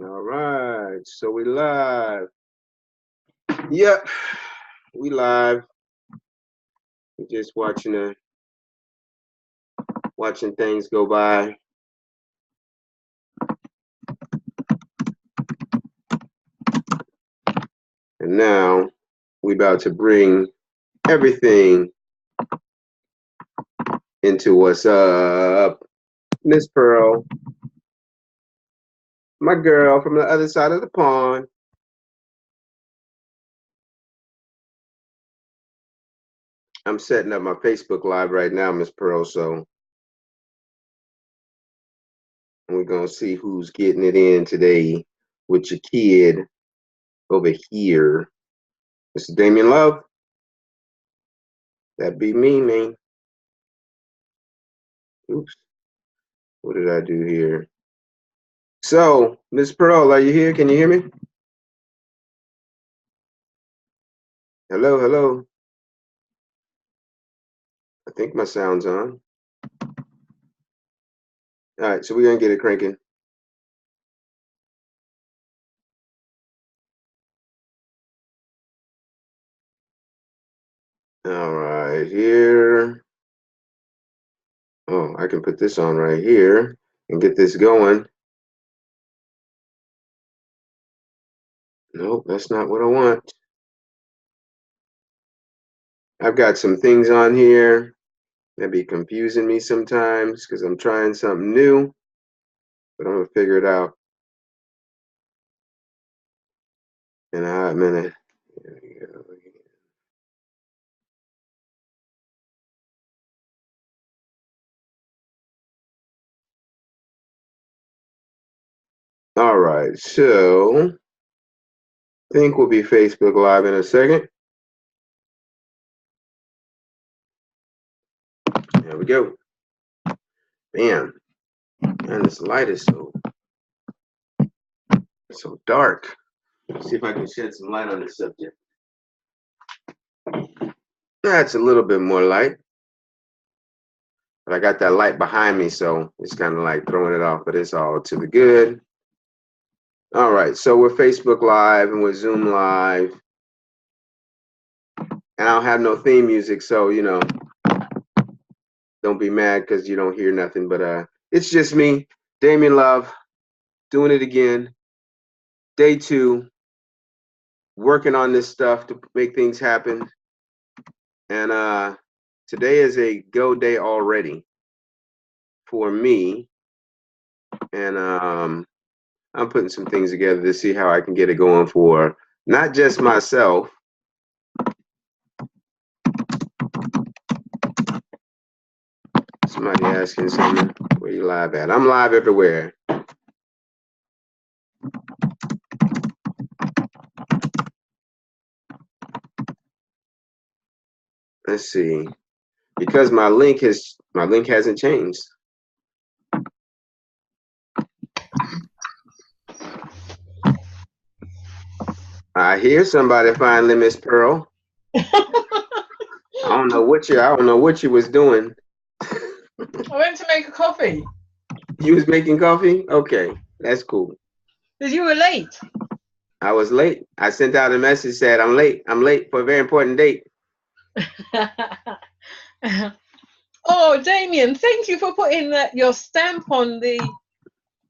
All right, so we live. Yep, we live. We're just watching things go by. And now we about to bring everything into what's up. Miss Pearl, my girl from the other side of the pond. I'm setting up my Facebook Live right now, Miss Pearl, so we're going to see who's getting it in today with your kid over here. Mr. Damien Love. That'd be me, man. Oops. What did I do here? So, Miss Pearl, are you here? Can you hear me? Hello, hello. I think my sound's on. All right, so we're going to get it cranking. All right, here. Oh, I can put this on right here and get this going. Nope, that's not what I want. I've got some things on here that be confusing me sometimes because I'm trying something new, but I'm going to figure it out in a hot minute. There we go. All right, so I think we'll be Facebook Live in a second. There we go. Bam. Man, this light is so dark. Let's see if I can shed some light on this subject. That's a little bit more light. But I got that light behind me, so it's kind of like throwing it off, but it's all to the good. All right, so we're Facebook Live and we're Zoom Live. And I don't have no theme music, so, you know, don't be mad because you don't hear nothing. But it's just me, Damien Love, doing it again. Day 2, working on this stuff to make things happen. And today is a go day already for me. And I'm putting some things together to see how I can get it going for not just myself. Somebody asking something. Where you live at? I'm live everywhere. Let's see. Because my link hasn't changed. I hear somebody finally, Miss Pearl. I don't know what you was doing. I went to make a coffee. You was making coffee? Okay, that's cool. Because you were late. I was late. I sent out a message said I'm late. I'm late for a very important date. Oh, Damien, thank you for putting your stamp on the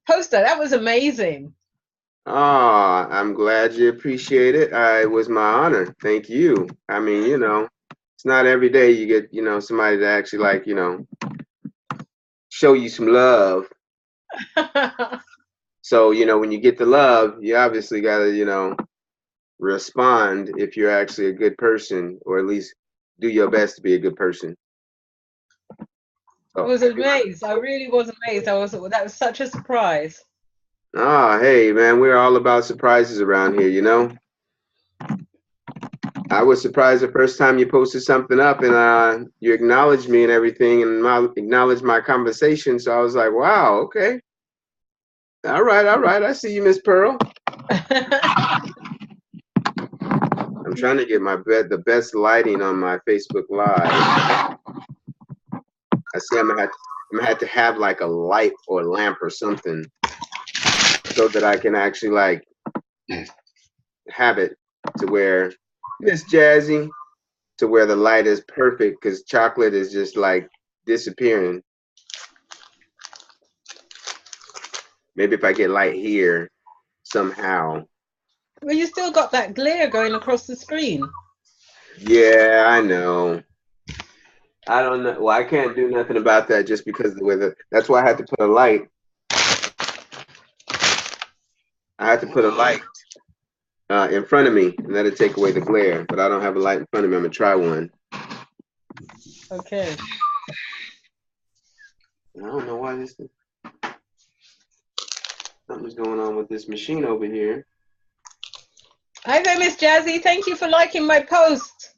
poster. That was amazing. Oh, I'm glad you appreciate it. It was my honor. Thank you. I mean, you know, it's not every day you get, you know, somebody to actually like, you know, show you some love. So, you know, when you get the love, you obviously got to, you know, respond if you're actually a good person, or at least do your best to be a good person. I was amazed. I really was amazed. That was such a surprise. Ah, hey, man, we're all about surprises around here, you know? I was surprised the first time you posted something up and you acknowledged me and everything and acknowledged my conversation. So I was like, wow, okay. All right. I see you, Miss Pearl. I'm trying to get the best lighting on my Facebook Live. I see I'm gonna have to have like a light or lamp or something. so that I can actually like have it to where it's jazzy, to where the light is perfect, because chocolate is just like disappearing. Maybe if I get light here somehow. Well, you still got that glare going across the screen. Yeah, I know. I don't know. Well, I can't do nothing about that just because of the way that's why I had to put a light. I had to put a light in front of me, and that'll take away the glare. But I don't have a light in front of me. I'm gonna try one. Okay. I don't know why something's going on with this machine over here. Hi there, Miss Jazzy. Thank you for liking my post.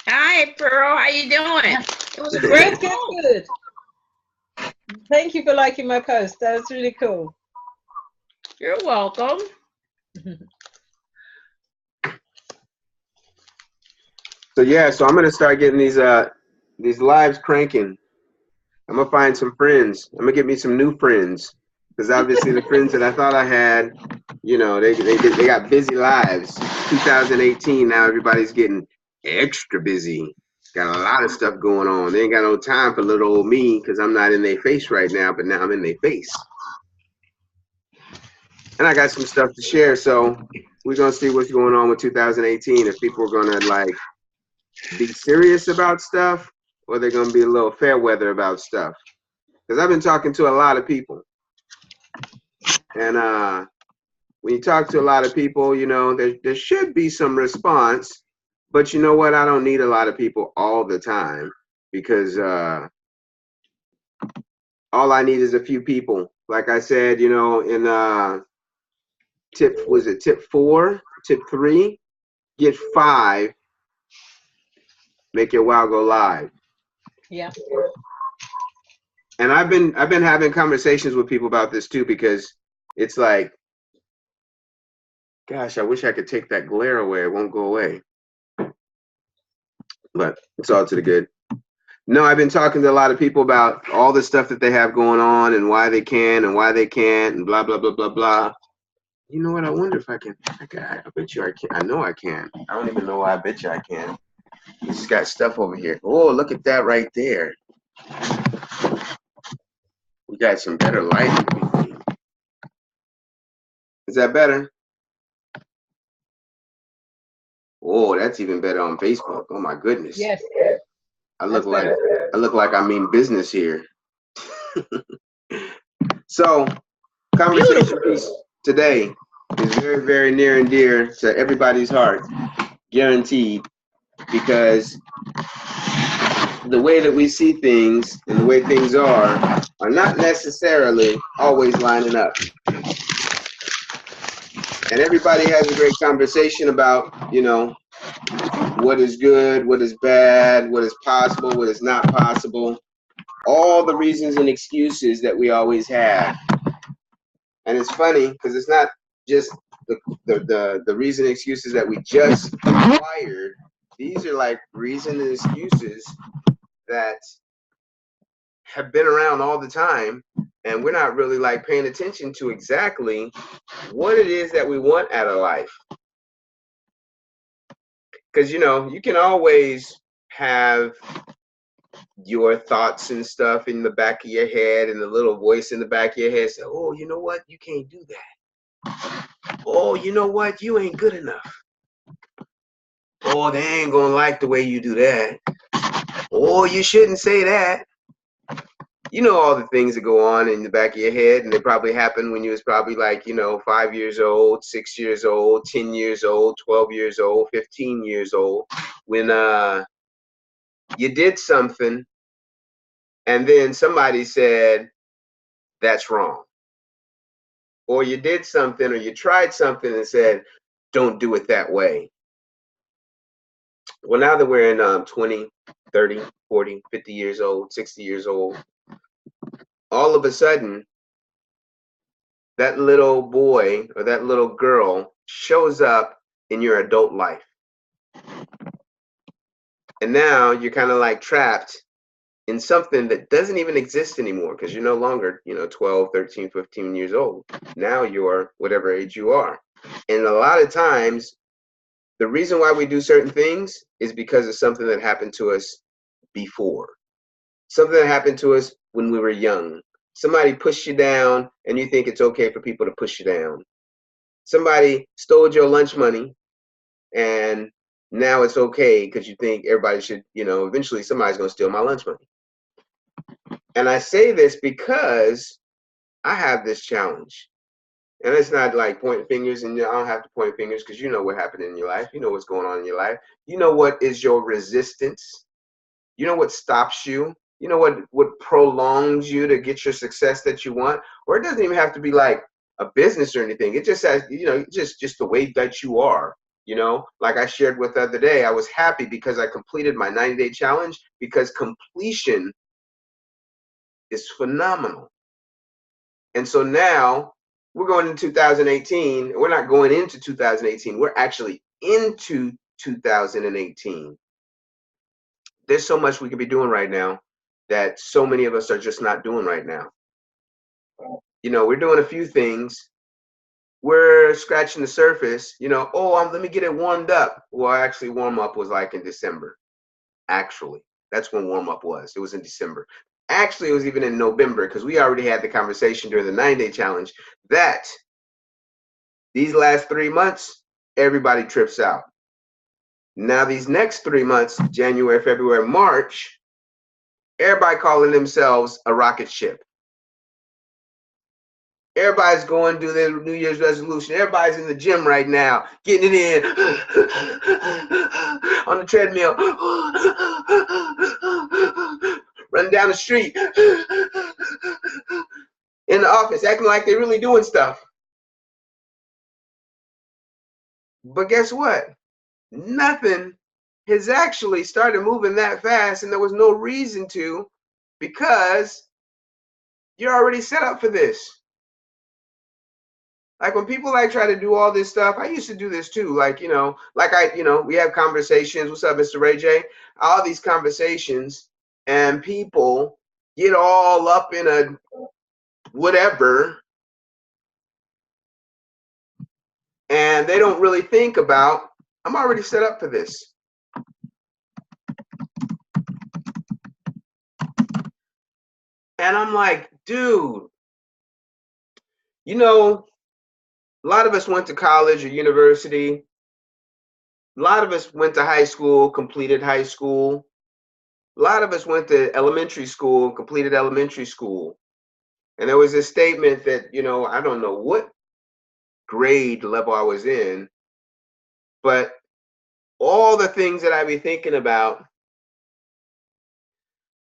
Hi, Pearl. How you doing? It was a Good, great good, post. good. Thank you for liking my post. That was really cool. You're welcome. So yeah, so I'm gonna start getting these lives cranking. I'm gonna find some friends. I'm gonna get me some new friends, because obviously the friends that I thought I had, you know, they got busy lives. 2018, now everybody's getting extra busy. Got a lot of stuff going on. They ain't got no time for little old me, because I'm not in their face right now, but now I'm in their face. And I got some stuff to share, so we're gonna see what's going on with 2018. If people are gonna like be serious about stuff, or they're gonna be a little fair weather about stuff. Because I've been talking to a lot of people, and when you talk to a lot of people, you know, there should be some response. But you know what? I don't need a lot of people all the time, because all I need is a few people. Like I said, you know, in tip 4, tip 3, get 5, make your wow go live. Yeah. And I've been having conversations with people about this too, because it's like, gosh, I wish I could take that glare away. It won't go away. But it's all to the good. No, I've been talking to a lot of people about all the stuff that they have going on, and why they can and why they can't, and blah blah blah blah blah. You know what? I wonder if I can. I bet you I can. I know I can. I don't even know why I bet you I can. You just got stuff over here. Oh, look at that right there. We got some better lighting. Is that better? Oh, that's even better on Facebook. Oh my goodness. Yes. I look like I mean business here. So, conversation piece today is very, very near and dear to everybody's heart, guaranteed, because the way that we see things and the way things are not necessarily always lining up. And everybody has a great conversation about, you know, what is good, what is bad, what is possible, what is not possible, all the reasons and excuses that we always have. And it's funny because it's not just the reason and excuses that we just acquired. These are like reason and excuses that have been around all the time, and we're not really like paying attention to exactly what it is that we want out of life. Because, you know, you can always have your thoughts and stuff in the back of your head, and the little voice in the back of your head say, oh, you know what? You can't do that. Oh, you know what? You ain't good enough. Oh, they ain't gonna like the way you do that. Oh, you shouldn't say that. You know, all the things that go on in the back of your head, and they probably happened when you was probably like, you know, 5 years old, 6 years old, 10 years old, 12 years old, 15 years old, when you did something and then somebody said, that's wrong. Or you did something, or you tried something and said, don't do it that way. Well, now that we're in 20, 30, 40, 50 years old, 60 years old, all of a sudden, that little boy or that little girl shows up in your adult life. And now you're kind of like trapped in something that doesn't even exist anymore, because you're no longer, 12, 13, 15 years old. Now you're whatever age you are. And a lot of times, the reason why we do certain things is because of something that happened to us before. Something that happened to us when we were young. Somebody pushed you down and you think it's okay for people to push you down. Somebody stole your lunch money and now it's okay because you think everybody should, eventually somebody's going to steal my lunch money. And I say this because I have this challenge. And it's not like pointing fingers, and I don't have to point fingers because you know what happened in your life. You know what's going on in your life. You know what is your resistance. You know what stops you. You know what prolongs you to get your success that you want. Or it doesn't even have to be like a business or anything. It just has, just the way that you are. Like I shared with the other day, I was happy because I completed my 90-day challenge, because completion is phenomenal. And so now we're going into 2018. We're not going into 2018. We're actually into 2018. There's so much we could be doing right now that so many of us are just not doing right now. We're doing a few things. We're scratching the surface. Let me get it warmed up. Well, actually, warm up was like in December. Actually, that's when warm up was. It was in December. Actually, it was even in November, because we already had the conversation during the 9-day challenge that these last 3 months, everybody trips out. Now, these next 3 months, January, February, March, everybody calling themselves a rocket ship. Everybody's going to do their New Year's resolution. Everybody's in the gym right now, getting it in on the treadmill, running down the street, in the office, acting like they're really doing stuff. But guess what? Nothing has actually started moving that fast, and there was no reason to, because you're already set up for this. Like when people try to do all this stuff, I used to do this too. We have conversations. What's up, Mr. Ray J? All these conversations, and people get all up in a whatever, and they don't really think about, I'm already set up for this. And I'm like, dude, a lot of us went to college or university. A lot of us went to high school, completed high school. A lot of us went to elementary school, completed elementary school. And there was a statement that, I don't know what grade level I was in, but all the things that I be thinking about,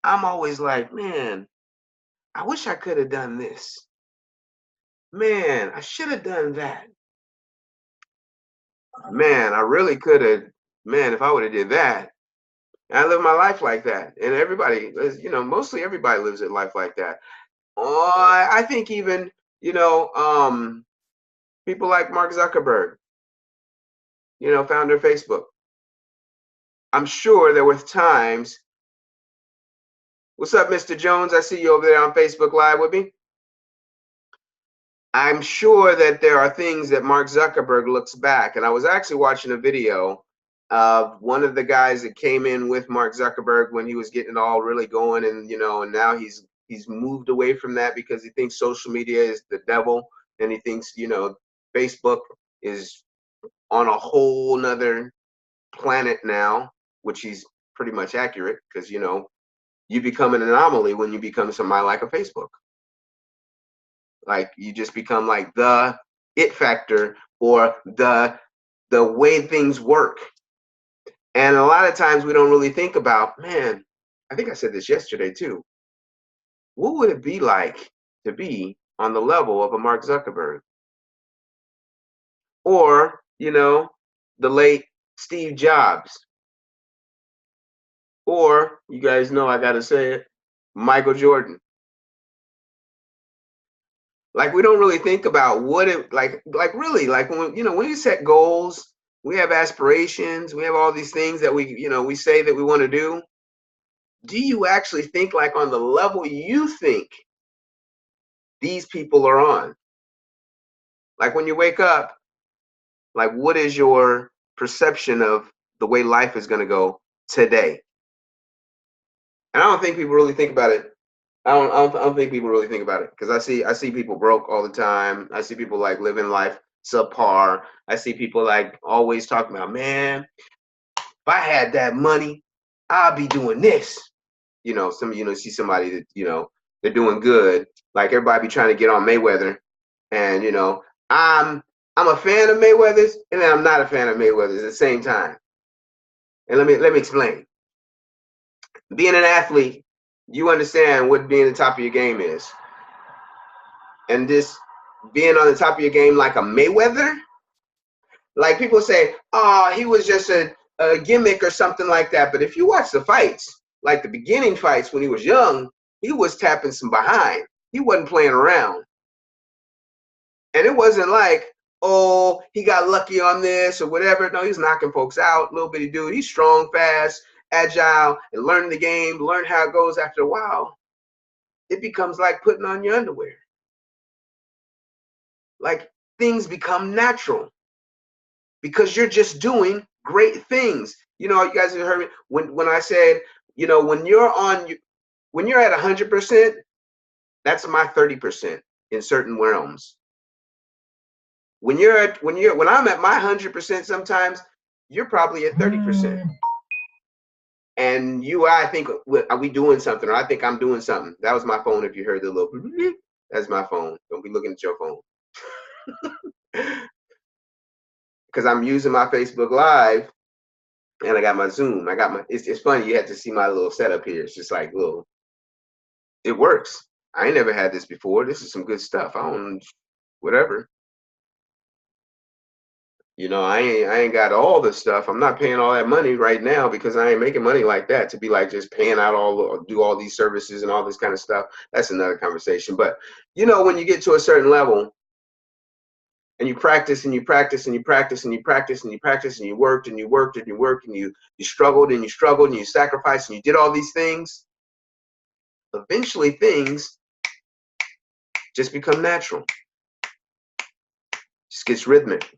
I'm always like, man, I wish I could have done this. Man, I should have done that. Man, I really could have. Man, if I would have did that. And I live my life like that. And everybody, mostly everybody lives their life like that. I think even, people like Mark Zuckerberg, founder of Facebook. I'm sure there were times. What's up, Mr. Jones? I see you over there on Facebook Live with me. I'm sure that there are things that Mark Zuckerberg looks back. And I was actually watching a video of one of the guys that came in with Mark Zuckerberg when he was getting it all really going, and and now he's moved away from that because he thinks social media is the devil, and he thinks Facebook is on a whole nother planet now, which he's pretty much accurate, because you become an anomaly when you become somebody like a Facebook. Like you just become like the it factor, or the way things work. And a lot of times we don't really think about, man, I think I said this yesterday too. What would it be like to be on the level of a Mark Zuckerberg? Or, the late Steve Jobs. Or, you guys know I gotta say it, Michael Jordan. Like we don't really think about what it really, like when when you set goals, we have aspirations, we have all these things that we say that we want to do. do you actually think like on the level you think these people are on? Like when you wake up, like what is your perception of the way life is going to go today? And I don't think people really think about it. I don't think people really think about it, because I see people broke all the time. I see people like living life subpar. I see people like always talking about, man, if I had that money, I'd be doing this. You know, see somebody that, they're doing good. Like everybody be trying to get on Mayweather, and I'm a fan of Mayweather's, and then I'm not a fan of Mayweather's at the same time. And let me explain. Being an athlete, you understand what being on the top of your game is. And this being on the top of your game like a Mayweather, like people say, oh, he was just a gimmick or something like that. But if you watch the fights, like the beginning fights when he was young, he was tapping some behind. He wasn't playing around. And it wasn't like, oh, he got lucky on this or whatever. No, he's knocking folks out. Little bitty dude. He's strong, fast, agile, and learning the game, learn how it goes. After a while, it becomes like putting on your underwear. Like things become natural because you're just doing great things. You know, you guys have heard me when I said, when you're at 100%, that's my 30% in certain realms. When I'm at my 100%, sometimes you're probably at 30%. And I think, are we doing something? Or I think I'm doing something. That was my phone. If you heard the little, that's my phone. Don't be looking at your phone. Because I'm using my Facebook Live, and I got my Zoom. It's funny. You have to see my little setup here. It's just like it works. I ain't never had this before. This is some good stuff. Whatever. I ain't got all the stuff. I'm not paying all that money right now because I ain't making money like that to be like just paying out do all these services and all this kind of stuff. That's another conversation. But when you get to a certain level and you practice and you practice and you practice and you practice and you practice and you worked and you worked and you worked and you struggled and you struggled and you sacrificed and you did all these things, eventually things just become natural. Just gets rhythmic.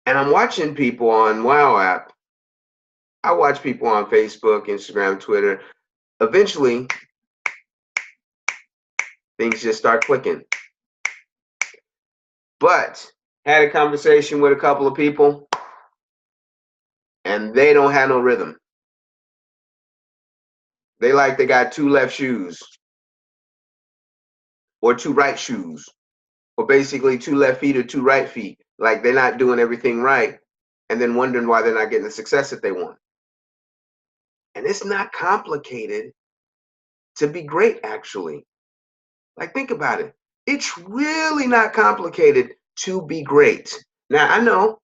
And I'm watching people on Wow app. I watch people on Facebook, Instagram, Twitter. Eventually, things just start clicking. But had a conversation with a couple of people, and they don't have no rhythm. They got two left shoes, or two right shoes, or basically two left feet or two right feet. Like they're not doing everything right, and then wondering why they're not getting the success that they want. And it's not complicated to be great, actually. Like, think about it. It's really not complicated to be great. Now, I know.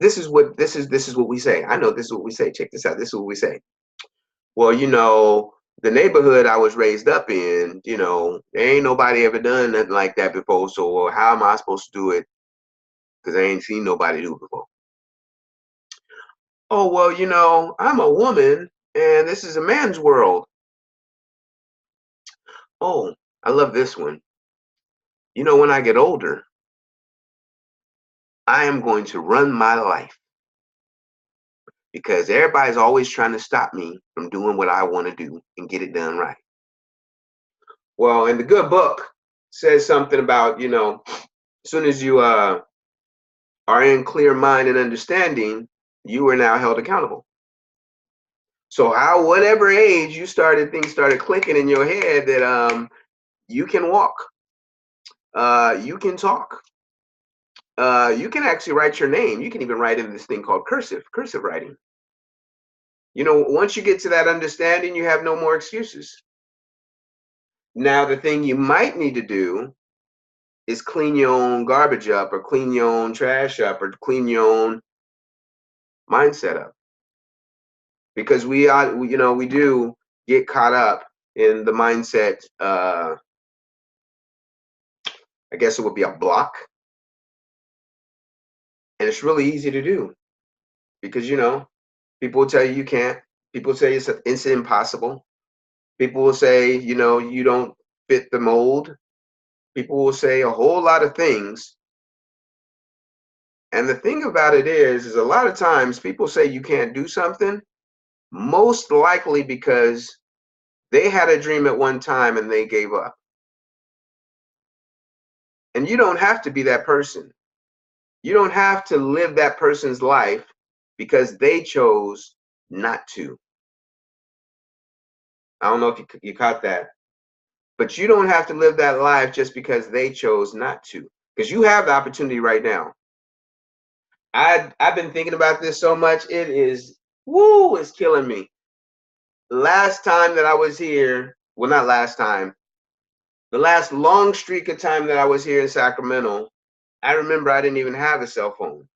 This is what we say. I know this is what we say. Check this out. This is what we say. Well, the neighborhood I was raised up in, there ain't nobody ever done nothing like that before. So how am I supposed to do it? Because I ain't seen nobody do it before. Oh, well, I'm a woman and this is a man's world. Oh, I love this one. When I get older, I am going to run my life because everybody's always trying to stop me from doing what I want to do and get it done right. Well, and the good book says something about, as soon as you are in clear mind and understanding, you are now held accountable. So whatever age things started clicking in your head that you can walk, you can talk, you can actually write your name. You can even write in this thing called cursive writing. Once you get to that understanding, you have no more excuses. Now, the thing you might need to do is clean your own garbage up, or clean your own trash up, or clean your own mindset up. Because we do get caught up in the mindset, I guess it would be a block. And it's really easy to do because, People will tell you you can't. People say it's impossible. People will say, you know, you don't fit the mold. People will say a whole lot of things. And the thing about it is a lot of times people say you can't do something, most likely because they had a dream at one time and they gave up. And you don't have to be that person. You don't have to live that person's life because they chose not to. I don't know if you caught that. But you don't have to live that life just because they chose not to. Because you have the opportunity right now. I've been thinking about this so much. It is, woo, it's killing me. Last time that I was here, well, not last time, the last long streak of time that I was here in Sacramento, I remember I didn't even have a cell phone.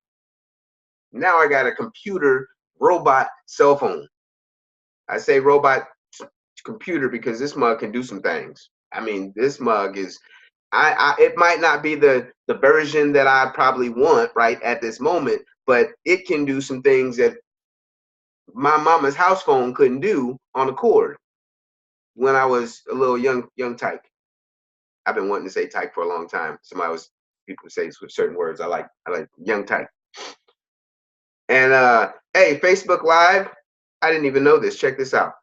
Now I got a computer robot cell phone. I say robot computer because this mug can do some things. I mean, this mug is, it might not be the version that I probably want right at this moment, but it can do some things that my mama's house phone couldn't do on a cord when I was a little young tyke. I've been wanting to say tyke for a long time. People say with certain words. I like young tyke. And hey, Facebook Live, I didn't even know this. Check this out.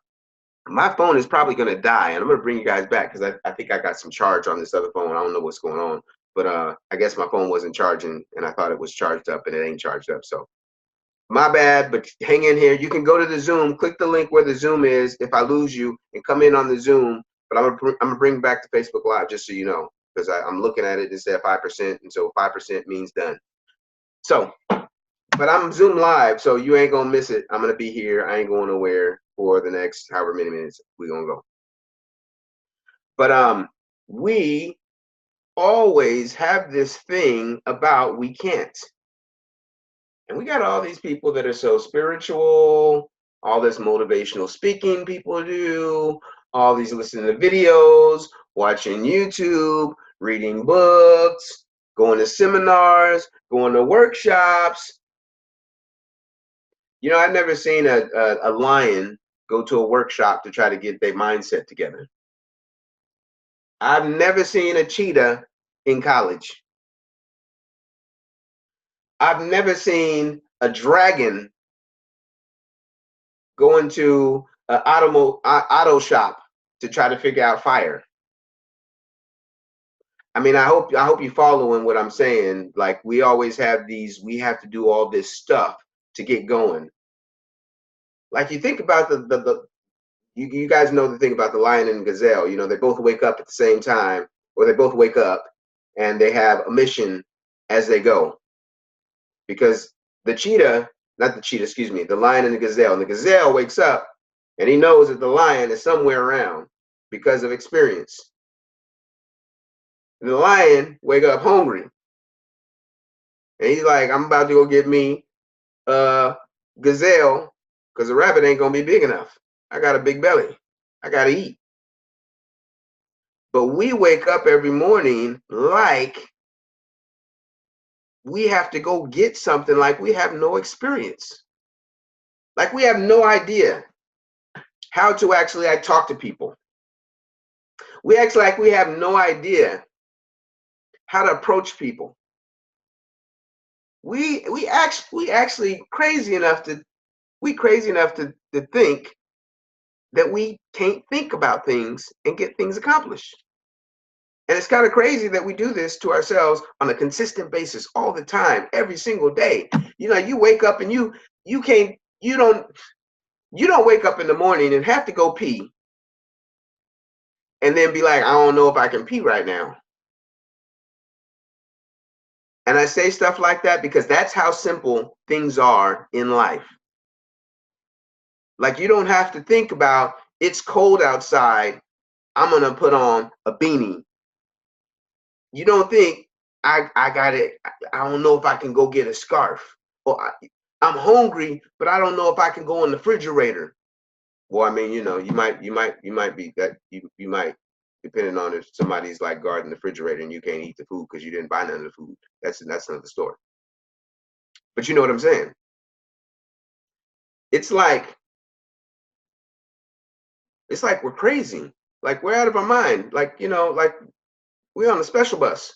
My phone is probably going to die, and I'm going to bring you guys back because I think I got some charge on this other phone. I don't know what's going on, but I guess my phone wasn't charging, and I thought it was charged up, and it ain't charged up. So my bad, but hang in here. You can go to the Zoom, click the link where the Zoom is if I lose you, and come in on the Zoom. But I'm gonna bring back to Facebook Live just so you know, because I'm looking at it. It said 5%, and so 5% means done. So, but I'm Zoom live, so you ain't gonna miss it. I'm gonna be here. I ain't going nowhere for the next however many minutes we're gonna go. But we always have this thing about we can't. And we got all these people that are so spiritual, all this motivational speaking people do, all these listening to videos, watching YouTube, reading books, going to seminars, going to workshops. You know, I've never seen a lion go to a workshop to try to get their mindset together. I've never seen a cheetah in college. I've never seen a dragon go into an auto shop to try to figure out fire. I mean, I hope you following what I'm saying. Like, we always have these, we have to do all this stuff to get going. Like, you think about you guys know the thing about the lion and gazelle. You know, they both wake up at the same time, or they both wake up and they have a mission as they go. Because the cheetah, not the cheetah, excuse me, the lion and the gazelle wakes up and he knows that the lion is somewhere around because of experience. And the lion wake up hungry. And he's like, I'm about to go get me a gazelle because the rabbit ain't going to be big enough. I got a big belly. I got to eat. But we wake up every morning like we have to go get something, like we have no experience. Like we have no idea how to actually talk to people. We act like we have no idea how to approach people. We actually crazy enough to think that we can't think about things and get things accomplished. And it's kind of crazy that we do this to ourselves on a consistent basis all the time, every single day. You know, you wake up and you don't wake up in the morning and have to go pee and then be like, I don't know if I can pee right now. And I say stuff like that because that's how simple things are in life. Like, you don't have to think about, it's cold outside, I'm going to put on a beanie. You don't think, I got it, I don't know if I can go get a scarf. Or I'm hungry, but I don't know if I can go in the refrigerator. Well, I mean, you know, you might be that, you might, depending on if somebody's like guarding the refrigerator and you can't eat the food because you didn't buy none of the food. That's another story. But you know what I'm saying? it's like we're crazy. Like we're out of our mind. Like, you know, like we're on a special bus.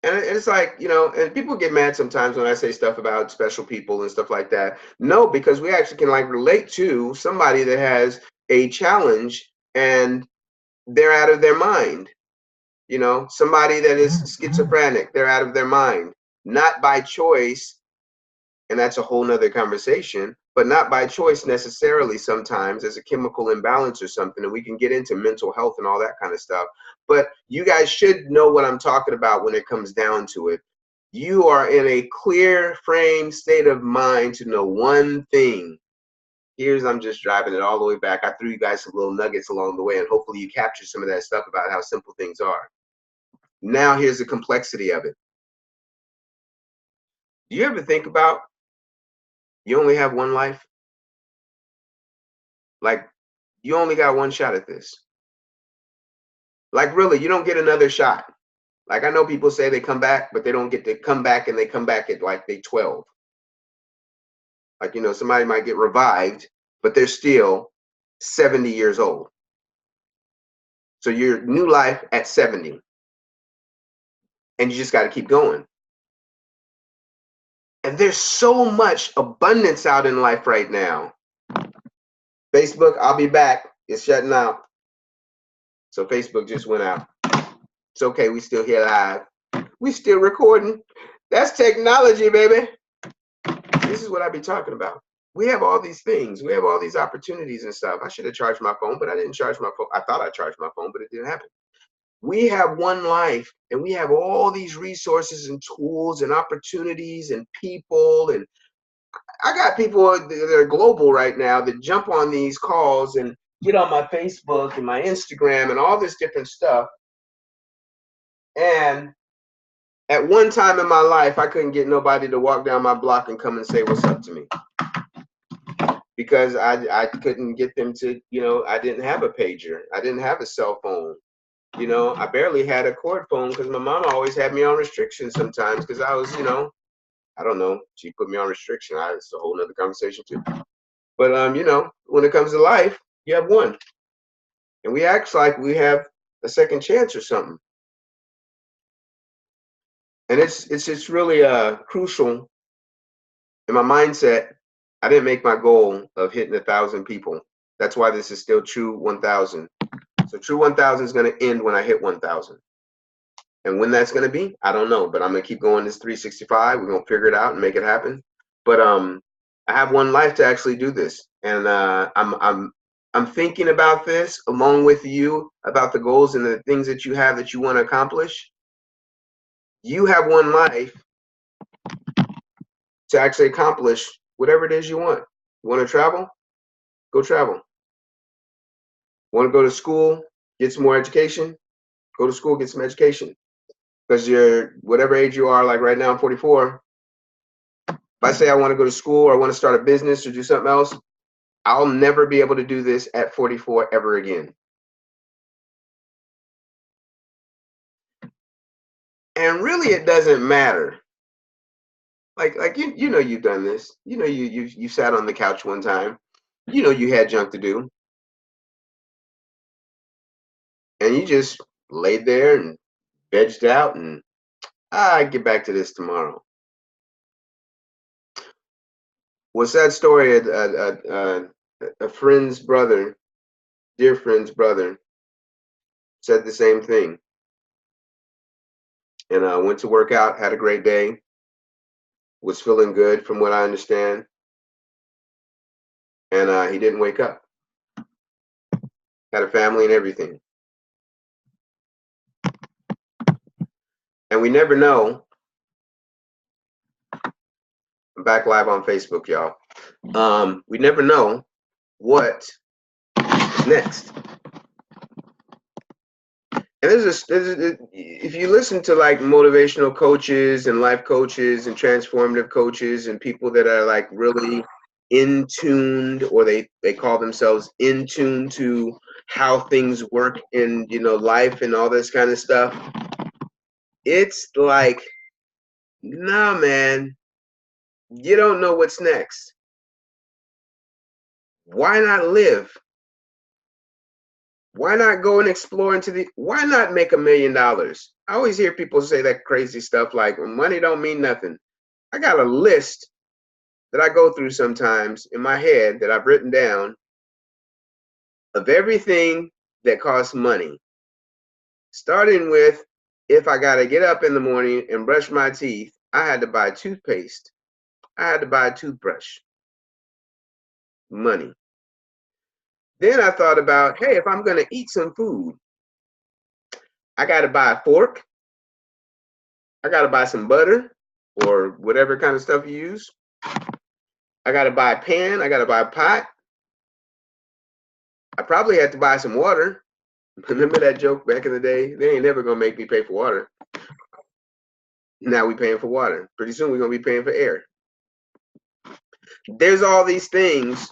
And it's like, you know, and people get mad sometimes when I say stuff about special people and stuff like that. No, because we actually can like relate to somebody that has a challenge and they're out of their mind. You know, somebody that is schizophrenic, they're out of their mind, not by choice. And that's a whole nother conversation, but not by choice necessarily. Sometimes there's a chemical imbalance or something, and we can get into mental health and all that kind of stuff. But you guys should know what I'm talking about when it comes down to it. You are in a clear frame state of mind to know one thing. I'm just driving it all the way back. I threw you guys some little nuggets along the way, and hopefully you capture some of that stuff about how simple things are. Now here's the complexity of it. Do you ever think about you only have one life? Like, you only got one shot at this. Like, really, you don't get another shot. Like, I know people say they come back, but they don't get to come back, and they come back at like they 12. Like, you know, somebody might get revived, but they're still 70 years old. So your new life at 70. And you just got to keep going. And there's so much abundance out in life right now. Facebook, I'll be back. It's shutting out. So Facebook just went out. It's okay. We still here live. We still recording. That's technology, baby. This is what I be talking about. We have all these things. We have all these opportunities and stuff. I should have charged my phone, but I didn't charge my phone. I thought I charged my phone, but it didn't happen. We have one life, and we have all these resources and tools and opportunities and people. And I got people that are global right now that jump on these calls and get on my Facebook and my Instagram and all this different stuff. And at one time in my life, I couldn't get nobody to walk down my block and come and say what's up to me. Because I couldn't get them to, you know, I didn't have a pager. I didn't have a cell phone. You know, I barely had a cord phone because my mom always had me on restriction sometimes because I was, you know, I don't know. She put me on restriction. It's a whole nother conversation too. But, you know, when it comes to life, you have one. And we act like we have a second chance or something. And it's really crucial in my mindset. I didn't make my goal of hitting 1,000 people. That's why this is still Troo1000. So Troo1000 is going to end when I hit 1,000. And when that's going to be, I don't know. But I'm going to keep going this 365. We're going to figure it out and make it happen. But I have one life to actually do this. And I'm thinking about this along with you about the goals and the things that you have that you want to accomplish. You have one life to actually accomplish whatever it is you want. You want to travel? Go travel. Want to go to school, get some more education? Go to school, get some education. Because you're whatever age you are, like right now I'm 44. If I say I want to go to school or I want to start a business or do something else, I'll never be able to do this at 44 ever again. And really it doesn't matter. Like you know you've done this. You know you sat on the couch one time. You know you had junk to do. And you just laid there and vegged out and I get back to this tomorrow. Well, sad story. A friend's brother, dear friend's brother, said the same thing. And I went to work out, had a great day, was feeling good from what I understand. And he didn't wake up. Had a family and everything. And we never know. I'm back live on Facebook, y'all. We never know what is next. And if you listen to like motivational coaches and life coaches and transformative coaches and people that are like really in tuned, or they call themselves in tune to how things work in, you know, life and all this kind of stuff, it's like, nah, man, you don't know what's next. Why not live? Why not go and explore why not make $1 million? I always hear people say that crazy stuff like, well, money don't mean nothing. I got a list that I go through sometimes in my head that I've written down of everything that costs money. Starting with, if I got to get up in the morning and brush my teeth, I had to buy toothpaste. I had to buy a toothbrush. Money. Then I thought about, hey, if I'm going to eat some food, I got to buy a fork. I got to buy some butter or whatever kind of stuff you use. I got to buy a pan. I got to buy a pot. I probably had to buy some water. Remember that joke back in the day? They ain't never going to make me pay for water. Now we paying for water. Pretty soon we're going to be paying for air. There's all these things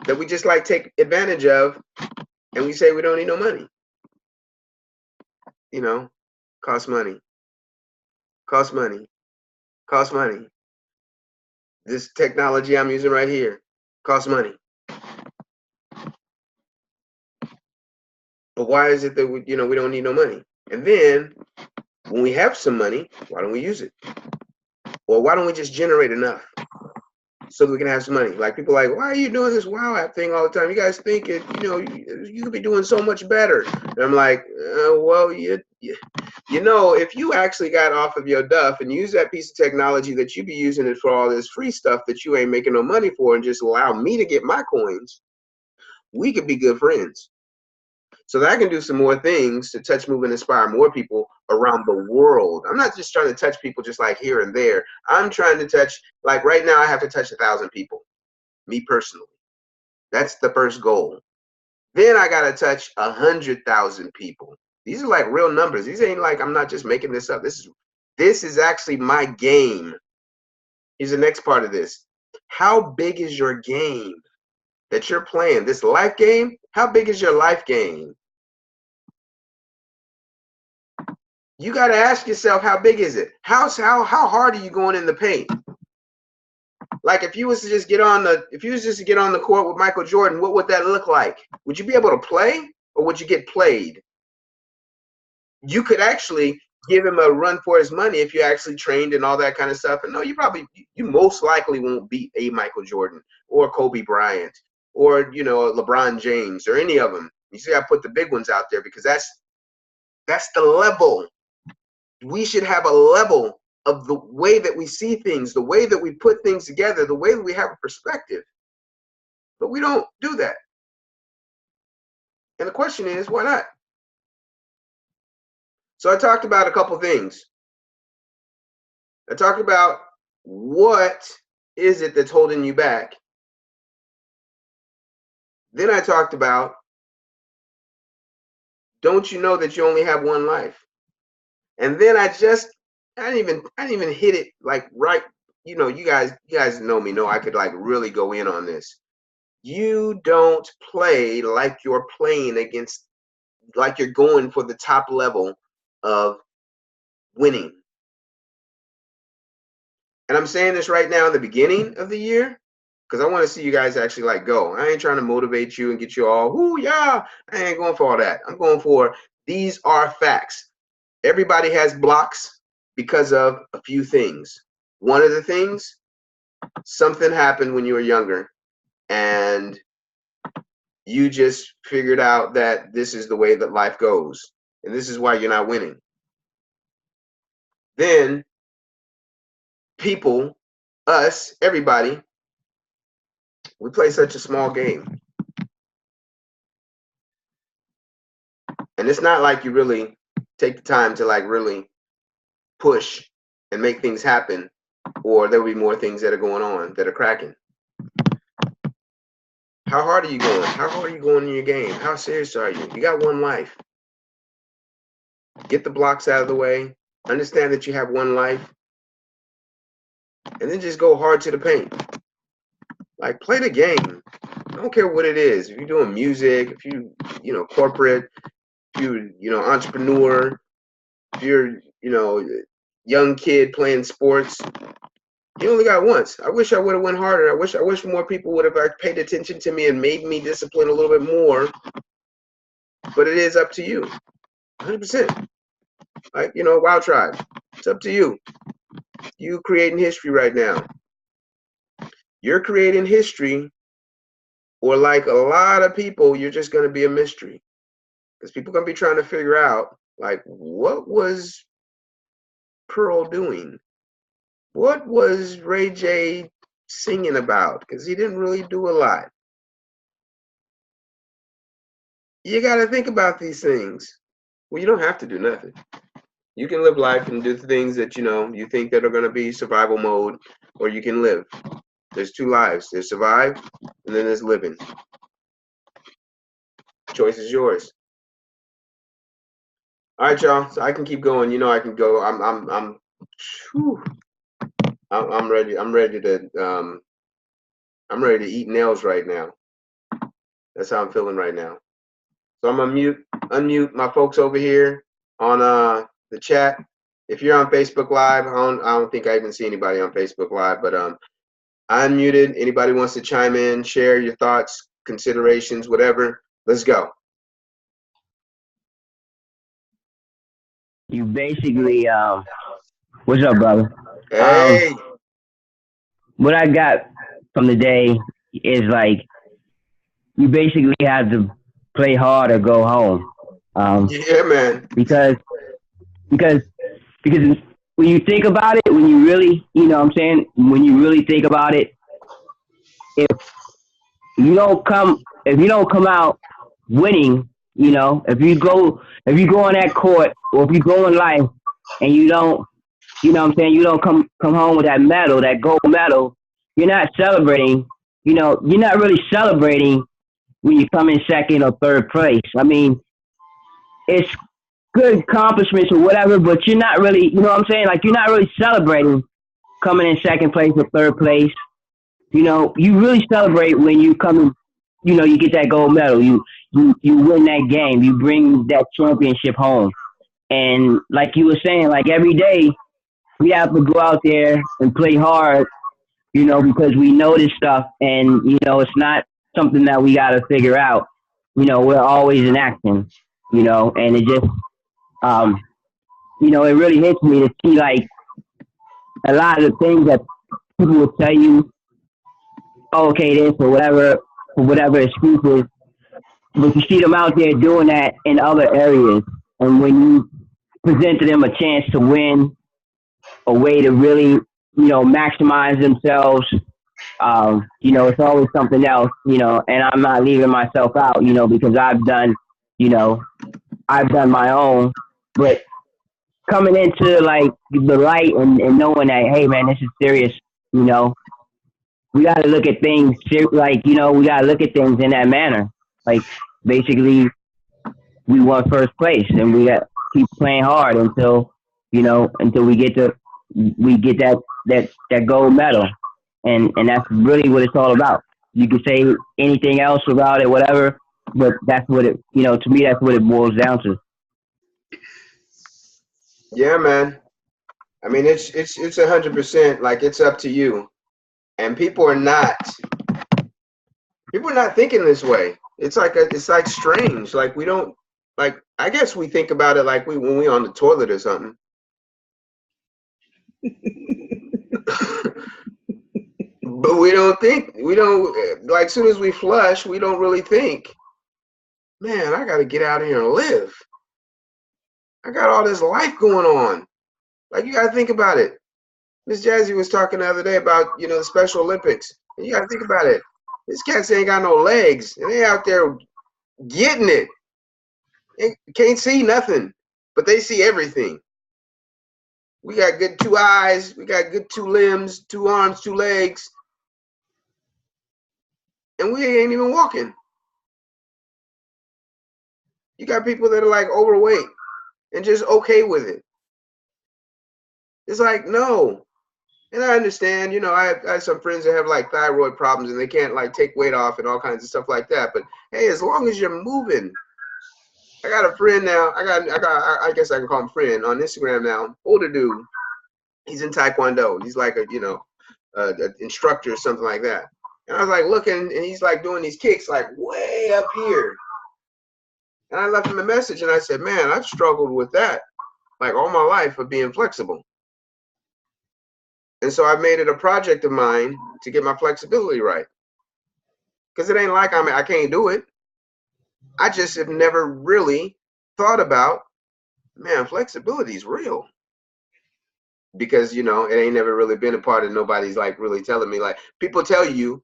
that we just like take advantage of, and we say we don't need no money. You know, cost money. Cost money. Cost money. This technology I'm using right here costs money. But why is it that we don't need no money? And then when we have some money, why don't we use it? Or why don't we just generate enough so that we can have some money? Like people are like, why are you doing this WoW app thing all the time? You guys think you could be doing so much better. And I'm like, well, if you actually got off of your duff and use that piece of technology that you be using it for all this free stuff that you ain't making no money for and just allow me to get my coins, we could be good friends. So that I can do some more things to touch, move, and inspire more people around the world. I'm not just trying to touch people just like here and there. I'm trying to touch, like right now, I have to touch 1,000 people, me personally. That's the first goal. Then I got to touch 100,000 people. These are like real numbers. These ain't like, I'm not just making this up. This is actually my game. Here's the next part of this. How big is your game that you're playing? This life game? How big is your life game? You got to ask yourself, how big is it? How hard are you going in the paint? Like if you was to just get on the court with Michael Jordan, what would that look like? Would you be able to play, or would you get played? You could actually give him a run for his money if you actually trained and all that kind of stuff. And no, you most likely won't beat a Michael Jordan or Kobe Bryant or LeBron James or any of them. You see, I put the big ones out there because that's the level. We should have a level of the way that we see things, the way that we put things together, the way that we have a perspective. But we don't do that. And the question is, why not? So I talked about a couple things. I talked about what is it that's holding you back. Then I talked about, don't you know that you only have one life? And then I didn't even hit it like right. You guys know me, know I could like really go in on this. You don't play like you're playing against, like you're going for the top level of winning. And I'm saying this right now in the beginning of the year because I want to see you guys actually like go. I ain't trying to motivate you and get you all, ooh, yeah. I ain't going for all that. I'm going for, these are facts. Everybody has blocks because of a few things. One of the things, something happened when you were younger and you just figured out that this is the way that life goes and this is why you're not winning. Then people, us, everybody, we play such a small game. And it's not like you really take the time to like really push and make things happen, or there will be more things that are going on that are cracking. How hard are you going? How hard are you going in your game? How serious are you? You got one life. Get the blocks out of the way. Understand that you have one life. And then just go hard to the paint. Like, play the game. I don't care what it is. If you're doing music, if you corporate, if you're entrepreneur, if you're young kid playing sports, You only got once. I wish I would have went harder. I wish more people would have paid attention to me and made me discipline a little bit more. But it is up to you, 100%. Like, you know, Wild Tribe, it's up to you. You creating history right now. You're creating history, or like a lot of people, you're just going to be a mystery. Because people are going to be trying to figure out, like, what was Pearl doing? What was Ray J singing about? Because he didn't really do a lot. You got to think about these things. Well, you don't have to do nothing. You can live life and do things that, you know, you think that are going to be survival mode, or you can live. There's two lives. There's survive, and then there's living. Choice is yours. All right, y'all. So I can keep going. You know, I can go. I'm ready. I'm ready to eat nails right now. That's how I'm feeling right now. So I'm gonna unmute my folks over here on the chat. If you're on Facebook Live, I don't think I even see anybody on Facebook Live, but I unmuted. Anybody wants to chime in, share your thoughts, considerations, whatever. Let's go. You basically, what's up, brother? Hey. What I got from the day is like, you basically have to play hard or go home. Yeah, man. Because when you think about it, when you really, you know what I'm saying, when you really think about it, if you don't come out winning, you know, if you go on that court, or if you go in life and you don't, you know what I'm saying, you don't come home with that medal, that gold medal, you're not celebrating, you know, you're not really celebrating when you come in second or third place. I mean, it's good accomplishments or whatever, but you're not really, you know what I'm saying? Like, you're not really celebrating coming in second place or third place. You know, you really celebrate when you come in, you know, you get that gold medal, you win that game, you bring that championship home. And like you were saying, like every day we have to go out there and play hard, you know, because we know this stuff, and, you know, it's not something that we got to figure out. You know, we're always in action, you know, and it just, you know, it really hits me to see like a lot of the things that people will tell you, oh, okay, this or whatever, for whatever excuses, but you see them out there doing that in other areas. And when you present to them a chance to win, a way to really, you know, maximize themselves, you know, it's always something else, you know, and I'm not leaving myself out, you know, because I've done my own, but coming into like the light and knowing that, hey man, this is serious, you know, we got to look at things like, you know, we got to look at things in that manner. Like, basically, we won first place, and we got to keep playing hard until, you know, until we get that gold medal, and that's really what it's all about. You can say anything else about it, whatever, but that's what it, you know, to me, that's what it boils down to. Yeah, man. I mean, it's 100%. Like, it's up to you, and people are not thinking this way. It's like strange. Like, we don't, like, I guess we think about it like when we on the toilet or something. But we don't, like, as soon as we flush, we don't really think, man, I got to get out of here and live. I got all this life going on. Like, you got to think about it. Miss Jazzy was talking the other day about, you know, the Special Olympics. And you got to think about it. These cats ain't got no legs, and they out there getting it. They can't see nothing, but they see everything. We got good 2 eyes. We got good 2 limbs, 2 arms, 2 legs. And we ain't even walking. You got people that are like overweight and just okay with it. It's like, no. And I understand, you know, I have some friends that have like thyroid problems and they can't like take weight off and all kinds of stuff like that. But hey, as long as you're moving. I got a friend now. I guess I can call him friend on Instagram now. Older dude. He's in Taekwondo. He's like a, you know, an instructor or something like that. And I was like looking, and he's like doing these kicks like way up here. And I left him a message, and I said, man, I've struggled with that like all my life of being flexible. And so I made it a project of mine to get my flexibility right. Because it ain't like I can't do it. I just have never really thought about, man, flexibility is real. Because, you know, it ain't never really been a part of nobody's like really telling me, like, people tell you,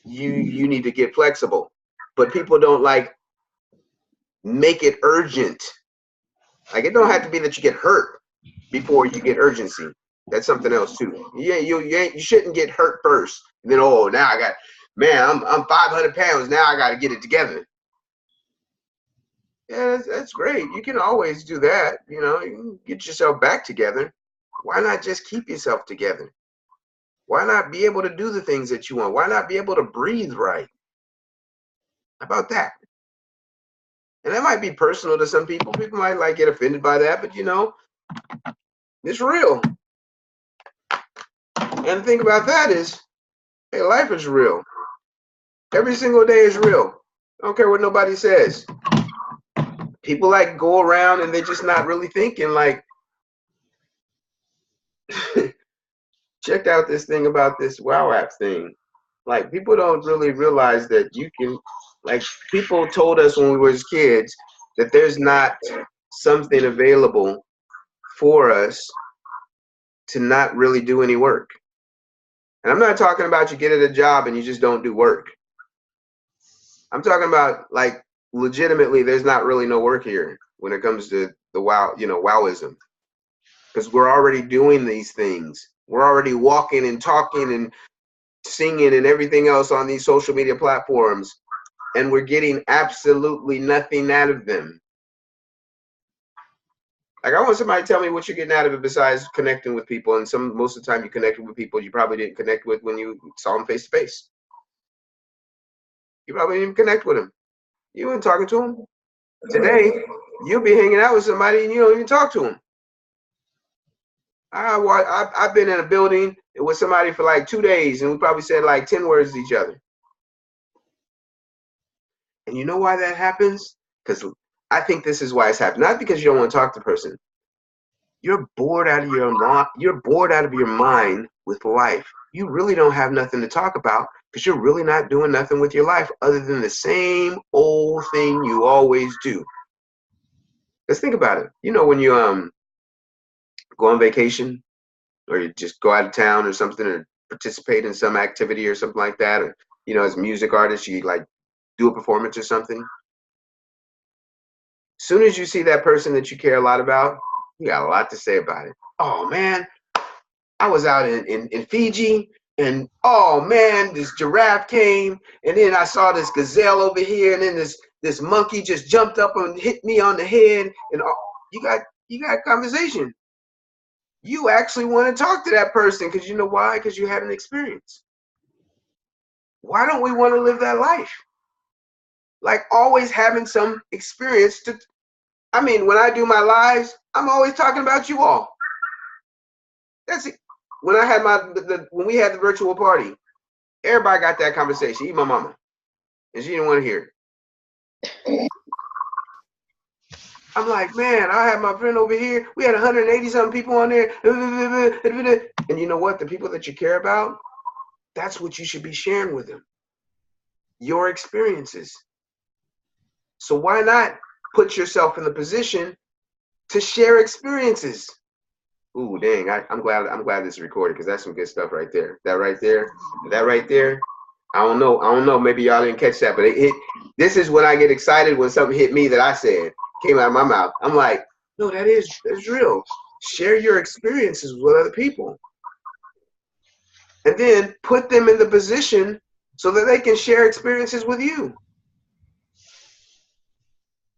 you need to get flexible, but people don't like make it urgent. Like, it don't have to be that you get hurt before you get urgency. That's something else too. You shouldn't get hurt first. And then, oh, now I got, man, I'm 500 pounds. Now I got to get it together. Yeah, that's great. You can always do that. You know, you can get yourself back together. Why not just keep yourself together? Why not be able to do the things that you want? Why not be able to breathe right? How about that? And that might be personal to some people. People might like get offended by that, but you know, it's real. And the thing about that is, hey, life is real. Every single day is real. I don't care what nobody says. People like go around and they're just not really thinking like, check out this thing about this Wow app thing. Like, people don't really realize that you can, like, people told us when we were kids that there's not something available for us to not really do any work. And I'm not talking about you get at a job and you just don't do work. I'm talking about, like, legitimately, there's not really no work here when it comes to the wow, you know, wowism. Because we're already doing these things. We're already walking and talking and singing and everything else on these social media platforms, and we're getting absolutely nothing out of them. Like, I want somebody to tell me what you're getting out of it besides connecting with people. And most of the time you connected with people you probably didn't connect with when you saw them face to face. You probably didn't even connect with them. You weren't talking to them. Today, you'll be hanging out with somebody and you don't even talk to them. I've been in a building with somebody for like 2 days and we probably said like 10 words to each other. And you know why that happens? Because I think this is why it's happening. Not because you don't want to talk to the person. You're bored out of your mind with life. You really don't have nothing to talk about because you're really not doing nothing with your life other than the same old thing you always do. Let's think about it. You know, when you go on vacation or you just go out of town or something or participate in some activity or something like that, or, you know, as a music artist, you like do a performance or something. As soon as you see that person that you care a lot about, you got a lot to say about it. Oh man, I was out in Fiji, and oh man, this giraffe came, and then I saw this gazelle over here, and then this monkey just jumped up and hit me on the head, and you got conversation. You actually want to talk to that person because you know why? Because you had an experience. Why don't we want to live that life? Like, always having some experience to. I mean, when I do my lives, I'm always talking about you all. That's it. When I had when we had the virtual party, everybody got that conversation, even my mama. And she didn't want to hear it. I'm like, man, I had my friend over here. We had 180 something people on there. And you know what? The people that you care about, that's what you should be sharing with them. Your experiences. So why not put yourself in the position to share experiences? Ooh, dang! I'm glad this is recorded because that's some good stuff right there. That right there. I don't know. Maybe y'all didn't catch that, but this is when I get excited when something hit me that I said came out of my mouth. I'm like, no, that's real. Share your experiences with other people, and then put them in the position so that they can share experiences with you.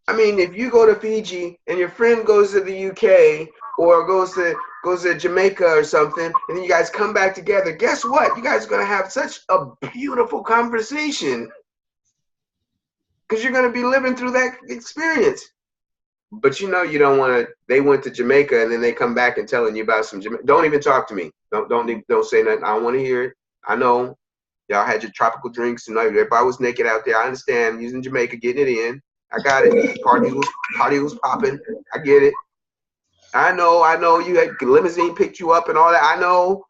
I mean, if you go to Fiji and your friend goes to the UK or goes to Jamaica or something, and then you guys come back together, guess what? You guys are going to have such a beautiful conversation because you're going to be living through that experience. But you know, you don't want to. They went to Jamaica and then they come back and telling you about some Jamaica. Don't even talk to me. Don't say nothing. I don't want to hear it. I know y'all had your tropical drinks and everybody was naked out there. I understand. Using Jamaica, getting it in. I got it. Party was popping. I get it. I know you had limousine picked you up and all that. I know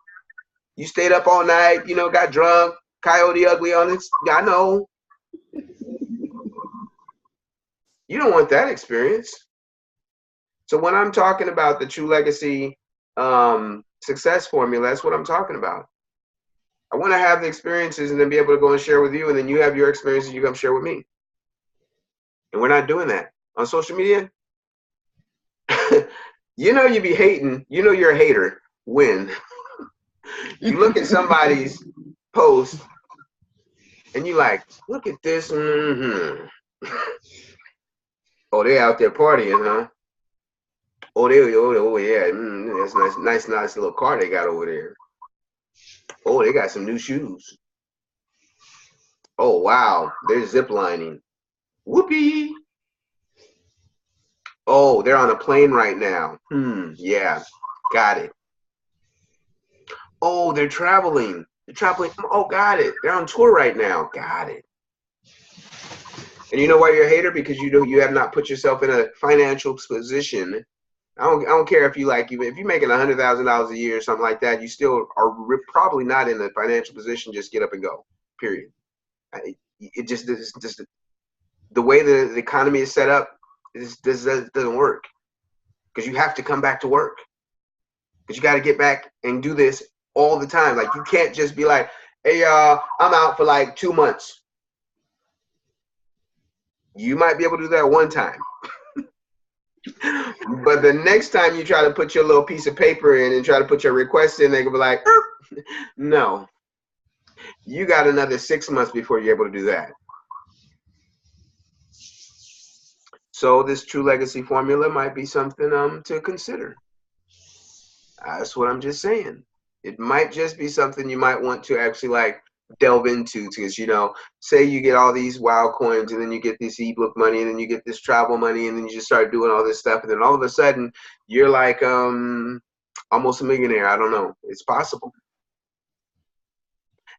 you stayed up all night, you know, got drunk, Coyote Ugly on it. I know. You don't want that experience. So when I'm talking about the True Legacy success formula, that's what I'm talking about. I want to have the experiences and then be able to go and share with you, and then you have your experiences you come share with me. And we're not doing that on social media. You know you be hating. You know you're a hater when you look at somebody's post and you like, look at this. Oh, they out there partying, huh? Oh, yeah. That's nice little car they got over there. Oh, they got some new shoes. Oh, wow. They're zip lining. Whoopee. Oh, they're on a plane right now. Yeah. Got it. Oh, they're traveling. They're traveling. Oh, got it. They're on tour right now. Got it. And you know why you're a hater? Because you have not put yourself in a financial position. I don't care if you like, even if you're making $100,000 a year or something like that, you still are probably not in a financial position. Just get up and go. Period. It just the way the economy is set up, this doesn't work. Because you have to come back to work. Because you got to get back and do this all the time. Like, you can't just be like, hey, I'm out for like 2 months. You might be able to do that one time. But the next time you try to put your little piece of paper in and try to put your request in, they're going to be like, no. You got another 6 months before you're able to do that. So this True Legacy formula might be something to consider. That's what I'm just saying. It might just be something you might want to actually like delve into, because, you know, say you get all these WoW coins and then you get this ebook money and then you get this travel money and then you just start doing all this stuff and then all of a sudden you're like almost a millionaire. I don't know. It's possible.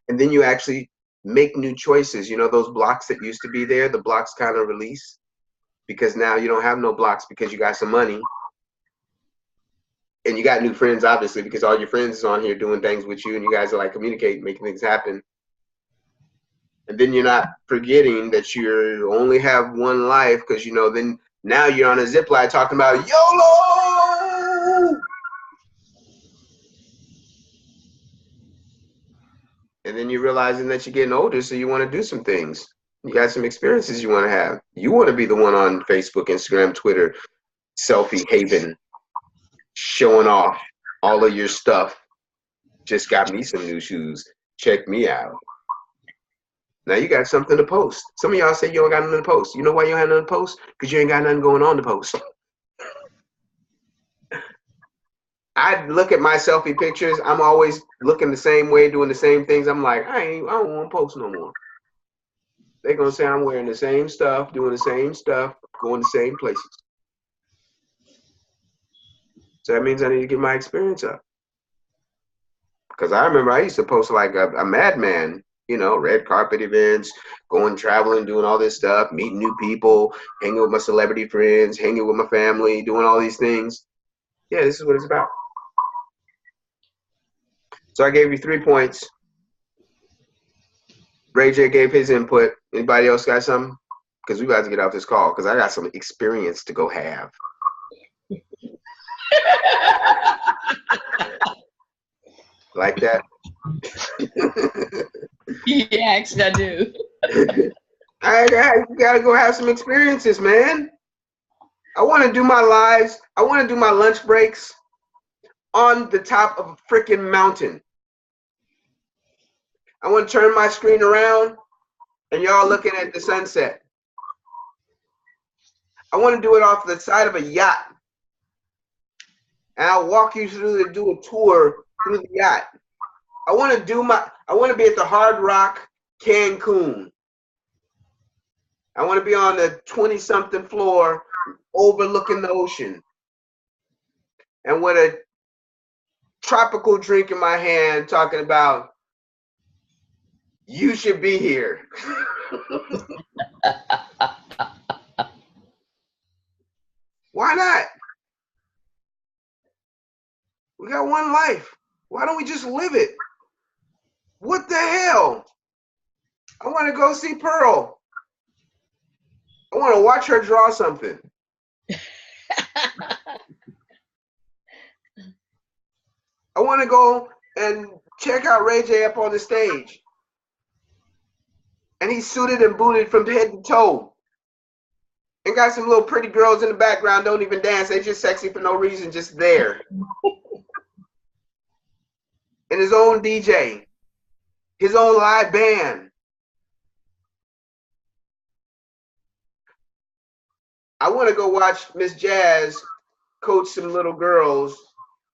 And then you actually make new choices. You know, those blocks that used to be there, the blocks kind of release, because now you don't have no blocks because you got some money. And you got new friends, obviously, because all your friends is on here doing things with you and you guys are like communicating, making things happen. And then you're not forgetting that you only have one life, because, you know, then now you're on a zip line talking about YoLo! And then you're realizing that you're getting older, so you want to do some things. You got some experiences you want to have. You want to be the one on Facebook, Instagram, Twitter, selfie haven, showing off all of your stuff. Just got me some new shoes. Check me out. Now you got something to post. Some of y'all say you don't got nothing to post. You know why you don't have nothing to post? Because you ain't got nothing going on to post. I look at my selfie pictures. I'm always looking the same way, doing the same things. I'm like, I don't want to post no more. They're going to say I'm wearing the same stuff, doing the same stuff, going the same places. So that means I need to get my experience up. Because I remember I used to post like a madman, you know, red carpet events, going traveling, doing all this stuff, meeting new people, hanging with my celebrity friends, hanging with my family, doing all these things. Yeah, this is what it's about. So I gave you 3 points. Ray J gave his input. Anybody else got something? Because we about to get off this call, because I got some experience to go have. Like that? Yes, I do. I gotta go have some experiences, man. I want to do my lives. I want to do my lunch breaks on the top of a freaking mountain. I want to turn my screen around and y'all looking at the sunset. I want to do it off the side of a yacht. And I'll walk you through do a tour through the yacht. I want to be at the Hard Rock Cancun. I want to be on the 20-something floor overlooking the ocean. And with a tropical drink in my hand talking about you should be here. Why not? We got one life. Why don't we just live it? What the hell? I want to go see Pearl. I want to watch her draw something. I want to go and check out Ray J up on the stage. And he's suited and booted from head to toe. And got some little pretty girls in the background, don't even dance. They just sexy for no reason, just there. And his own DJ. His own live band. I want to go watch Miss Jazz coach some little girls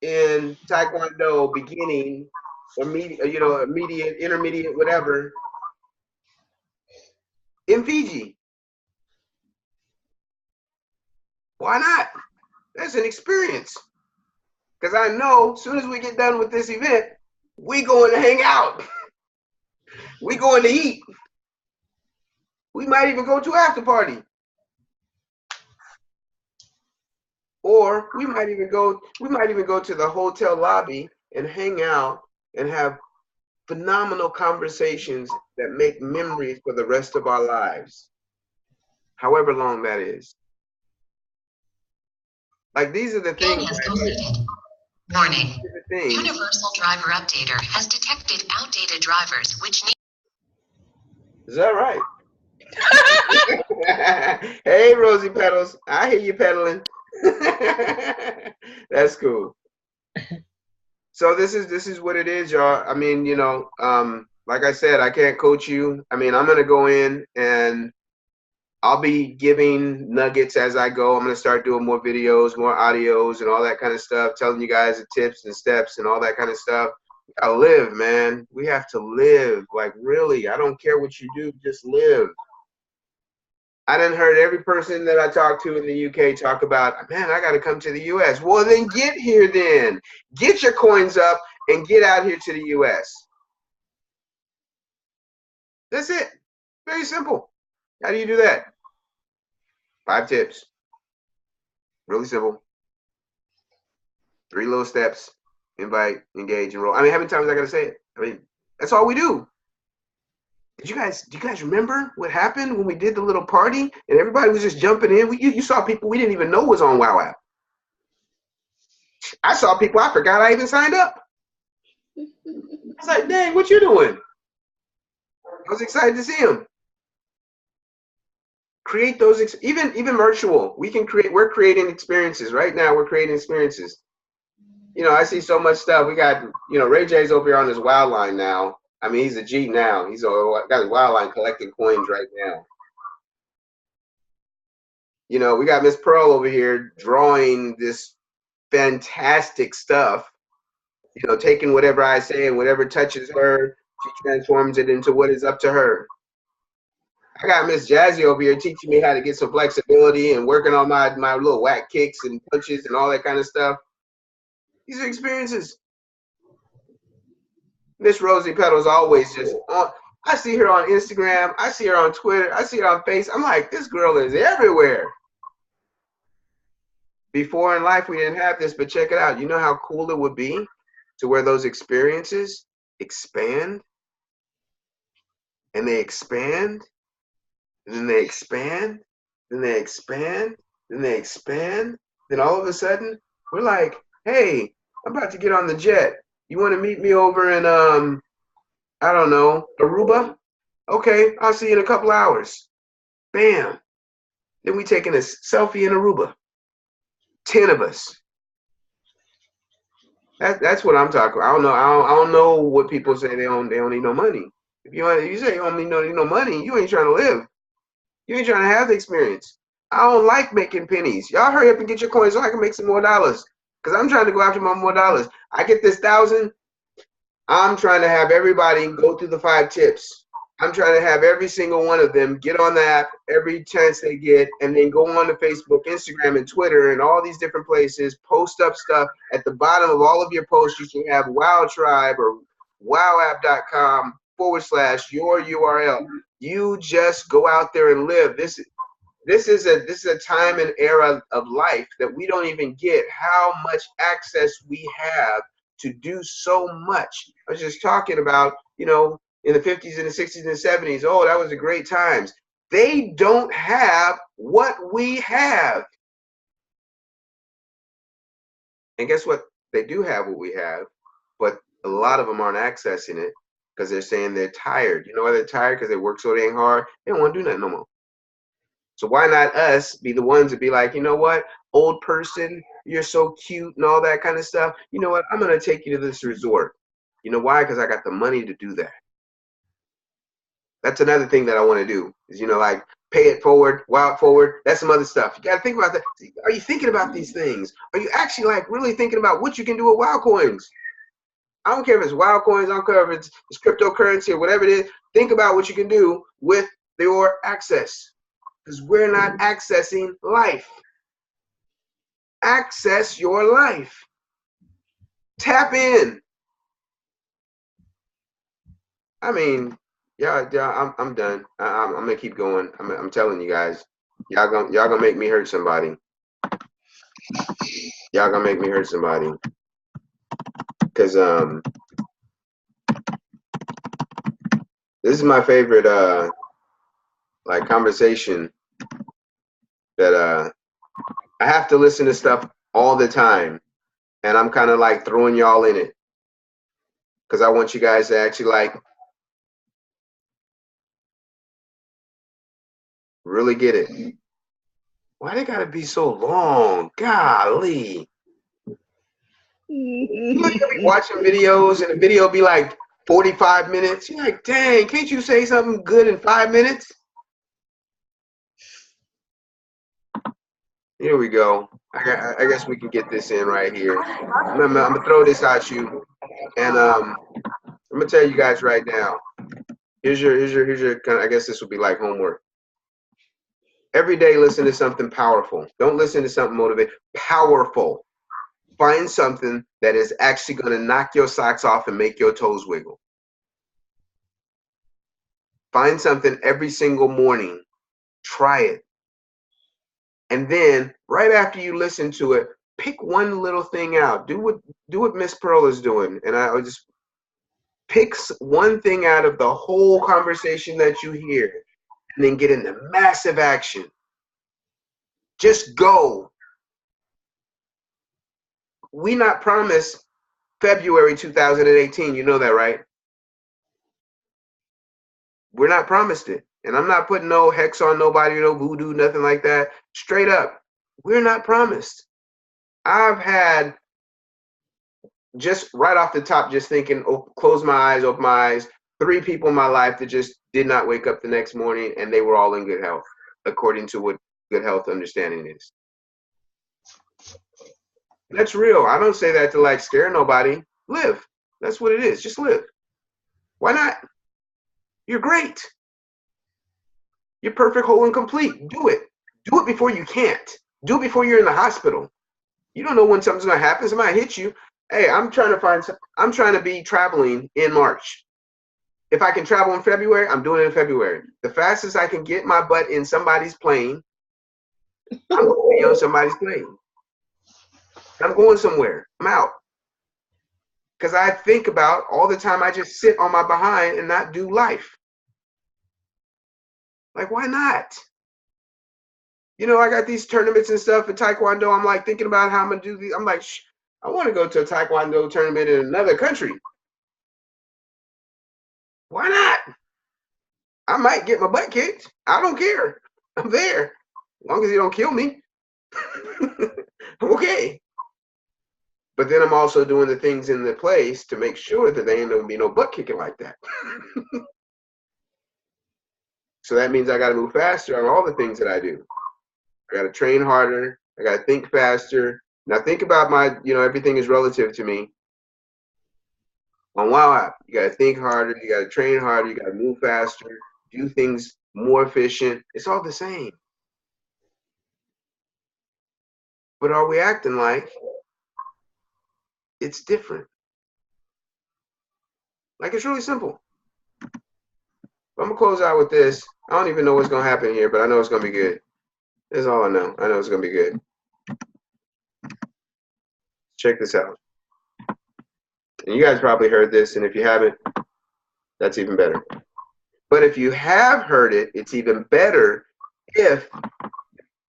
in Taekwondo, beginning, or immediate, intermediate, whatever, in Fiji. Why not? That's an experience. Because I know as soon as we get done with this event, we going to hang out. We going to eat. We might even go to an after party. Or we might even go to the hotel lobby and hang out and have phenomenal conversations that make memories for the rest of our lives. However long that is. Like, these are the things. Warning. Universal Driver Updater has detected outdated drivers which need. Is that right? Hey, Rosie Pedals. I hear you pedaling. That's cool. So this is what it is, y'all. I mean, like I said, I can't coach you. I mean, I'm gonna go in and I'll be giving nuggets as I go. I'm gonna start doing more videos, more audios, and all that kind of stuff, telling you guys the tips and steps and all that kind of stuff. We gotta live, man. We have to live. Like, really, I don't care what you do, just live. I done heard every person that I talk to in the UK talk about, man, I got to come to the US. Well, then get here then. Get your coins up and get out here to the US. That's it. Very simple. How do you do that? 5 tips. Really simple. 3 little steps. Invite, engage, enroll. I mean, how many times I got to say it? I mean, that's all we do. Do you guys remember what happened when we did the little party and everybody was just jumping in? You saw people we didn't even know was on WoW app. I saw people I forgot I even signed up. I was like, dang, what you doing? I was excited to see them. Create those, even virtual. We're creating experiences. Right now, we're creating experiences. I see so much stuff. We got, Ray J's over here on his WoW line now. I mean, he's a G now. He's got his WoW line collecting coins right now. We got Miss Pearl over here drawing this fantastic stuff. Taking whatever I say and whatever touches her, she transforms it into what is up to her. I got Miss Jazzy over here teaching me how to get some flexibility and working on my little whack kicks and punches and all that kind of stuff. These are experiences. Miss Rosie Pedals always just on. I see her on Instagram. I see her on Twitter. I see her on Facebook. I'm like, this girl is everywhere. Before in life, we didn't have this, but check it out. You know how cool it would be to where those experiences expand, and they expand, and then they expand, then they expand, then they expand. Then all of a sudden, we're like, hey, I'm about to get on the jet. You want to meet me over in, I don't know, Aruba? Okay, I'll see you in a couple hours. Bam. Then we taking a selfie in Aruba. 10 of us. That's what I'm talking about. I don't know what people say they don't need no money. If you say you don't need no money, you ain't trying to live. You ain't trying to have the experience. I don't like making pennies. Y'all hurry up and get your coins so I can make some more dollars. Because I'm trying to go after my more dollars. I get this 1,000. I'm trying to have everybody go through the 5 tips. I'm trying to have every single one of them get on the app every chance they get, and then go on to Facebook, Instagram, and Twitter, and all these different places, post up stuff. At the bottom of all of your posts, you should have Wow Tribe or wowapp.com/your URL. You just go out there and live. This is a time and era of life that we don't even get how much access we have to do so much. I was just talking about, you know, in the 50s and the 60s and the 70s, oh, that was a great times. They don't have what we have. And guess what? They do have what we have, but a lot of them aren't accessing it because they're saying they're tired. You know why they're tired? Because they work so dang hard. They don't want to do nothing no more. So why not us be the ones to be like, you know what, old person, you're so cute and all that kind of stuff. You know what? I'm going to take you to this resort. You know why? Because I got the money to do that. That's another thing that I want to do is, you know, like pay it forward, wow it forward. That's some other stuff. You got to think about that. Are you thinking about these things? Are you actually like really thinking about what you can do with wow coins? I don't care if it's wow coins. I don't care if it's cryptocurrency or whatever it is. Think about what you can do with your access, because we're not accessing life. Access your life. Tap in. I mean, yeah, I'm done. I'm gonna keep going. I'm telling you guys, y'all gonna make me hurt somebody. Y'all gonna make me hurt somebody. Cause this is my favorite like conversation that I have to listen to stuff all the time, and I'm kind of like throwing y'all in it because I want you guys to actually like really get it. Why they gotta be so long? Golly. You know, you'll be watching videos and the video be like 45 minutes. You're like, dang, can't you say something good in 5 minutes? Here we go. I guess we can get this in right here. I'm gonna throw this at you, and I'm gonna tell you guys right now. Here's your kind of, I guess this would be like homework. Every day, listen to something powerful. Don't listen to something motivating. Powerful. Find something that is actually going to knock your socks off and make your toes wiggle. Find something every single morning. Try it. And then right after you listen to it, pick one little thing out. Do what Miss Pearl is doing. And I would just pick one thing out of the whole conversation that you hear and then get into massive action. Just go. We not promised February 2018. You know that, right? We're not promised it. And I'm not putting no hex on nobody, no voodoo, nothing like that. Straight up, we're not promised. I've had, just right off the top, just thinking, close my eyes, open my eyes, 3 people in my life that just did not wake up the next morning and they were all in good health, according to what good health understanding is. That's real. I don't say that to like scare nobody. Live. That's what it is. Just live. Why not? You're great. You're perfect, whole, and complete. Do it. Do it before you can't. Do it before you're in the hospital. You don't know when something's gonna happen. Somebody hit you. Hey, I'm trying to be traveling in March. If I can travel in February, I'm doing it in February. The fastest I can get my butt in somebody's plane, I'm gonna be on somebody's plane. I'm going somewhere. I'm out. Because I think about all the time I just sit on my behind and not do life. Like, why not? You know, I got these tournaments and stuff in Taekwondo. I'm like thinking about how I'm going to do these. I'm like, I want to go to a Taekwondo tournament in another country. Why not? I might get my butt kicked. I don't care. I'm there. As long as you don't kill me. I'm okay. But then I'm also doing the things in the place to make sure that there ain't gonna be no butt kicking like that. So that means I gotta move faster on all the things that I do. I gotta train harder. I gotta think faster. Now think about my, you know, everything is relative to me. On WoW app, you got to think harder, you got to train harder, you got to move faster, do things more efficient. It's all the same. But are we acting like it's different? Like, it's really simple. I'm gonna close out with this. I don't even know what's gonna happen here, but I know it's gonna be good. That's all I know. I know it's gonna be good. Check this out. And you guys probably heard this, and if you haven't, that's even better. But if you have heard it, it's even better if you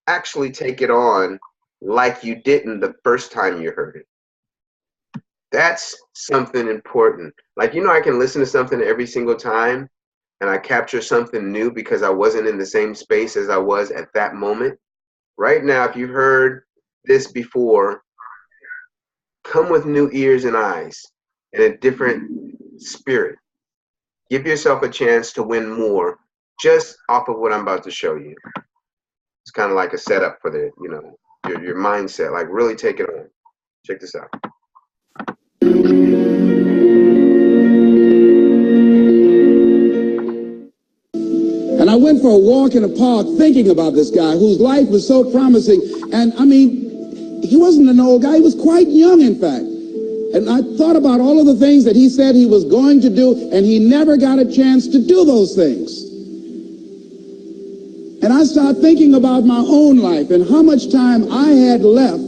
actually take it on like you didn't the first time you heard it. That's something important. Like, you know, I can listen to something every single time and I capture something new because I wasn't in the same space as I was at that moment. Right now, if you've heard this before, come with new ears and eyes and a different spirit. Give yourself a chance to win more just off of what I'm about to show you. It's kind of like a setup for the, you know, your mindset. Like, really take it on. Check this out. And I went for a walk in a park thinking about this guy whose life was so promising. And I mean, he wasn't an old guy. He was quite young, in fact. And I thought about all of the things that he said he was going to do, and he never got a chance to do those things. And I started thinking about my own life and how much time I had left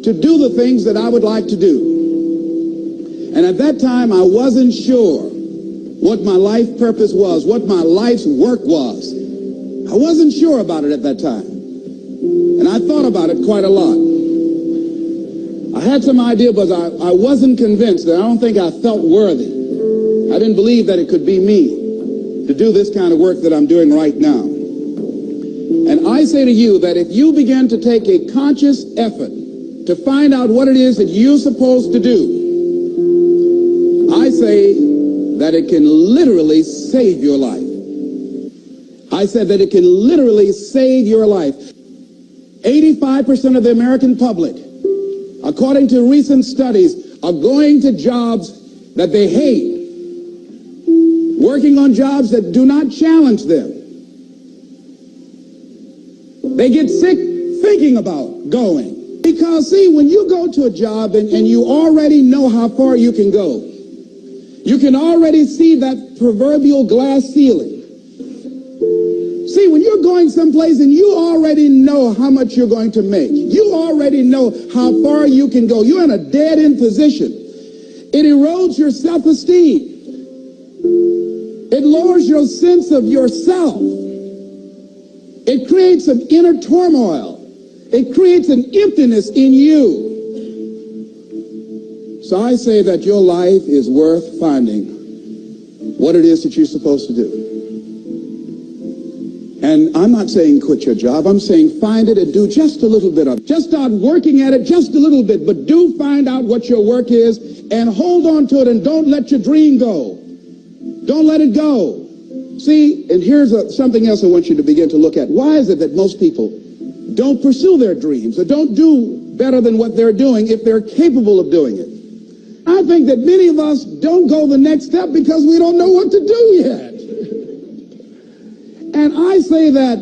to do the things that I would like to do. And at that time, I wasn't sure what my life purpose was, what my life's work was. I wasn't sure about it at that time. And I thought about it quite a lot. I had some idea, but I wasn't convinced, and I don't think I felt worthy. I didn't believe that it could be me to do this kind of work that I'm doing right now. And I say to you that if you begin to take a conscious effort to find out what it is that you're supposed to do, I say that it can literally save your life. I said that it can literally save your life. 85% of the American public, according to recent studies, are going to jobs that they hate, working on jobs that do not challenge them. They get sick thinking about going. Because, see, when you go to a job and you already know how far you can go, you can already see that proverbial glass ceiling. See, when you're going someplace and you already know how much you're going to make, you already know how far you can go, you're in a dead-end position. It erodes your self-esteem. It lowers your sense of yourself. It creates an inner turmoil. It creates an emptiness in you. So I say that your life is worth finding what it is that you're supposed to do. And I'm not saying quit your job. I'm saying find it and do just a little bit of it. Just start working at it just a little bit, but do find out what your work is and hold on to it and don't let your dream go. Don't let it go. See, and here's something else I want you to begin to look at. Why is it that most people don't pursue their dreams or don't do better than what they're doing if they're capable of doing it? I think that many of us don't go the next step because we don't know what to do yet. And I say that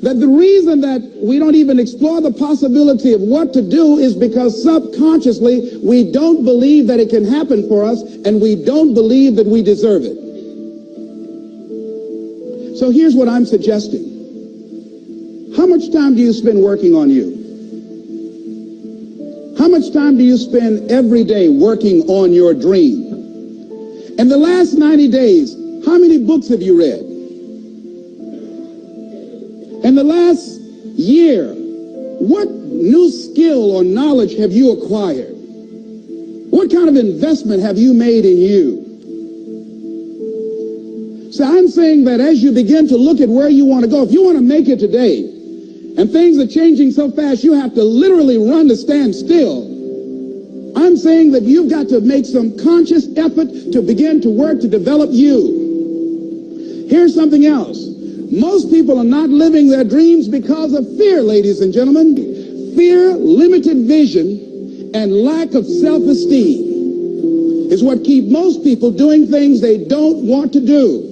the reason that we don't even explore the possibility of what to do is because subconsciously we don't believe that it can happen for us and we don't believe that we deserve it. So here's what I'm suggesting. How much time do you spend working on you? How much time do you spend every day working on your dream? In the last 90 days, how many books have you read? In the last year, what new skill or knowledge have you acquired? What kind of investment have you made in you? So I'm saying that as you begin to look at where you want to go, if you want to make it today, and things are changing so fast, you have to literally run to stand still. I'm saying that you've got to make some conscious effort to begin to work to develop you. Here's something else. Most people are not living their dreams because of fear, ladies and gentlemen. Fear, limited vision, and lack of self-esteem. is what keep most people doing things they don't want to do.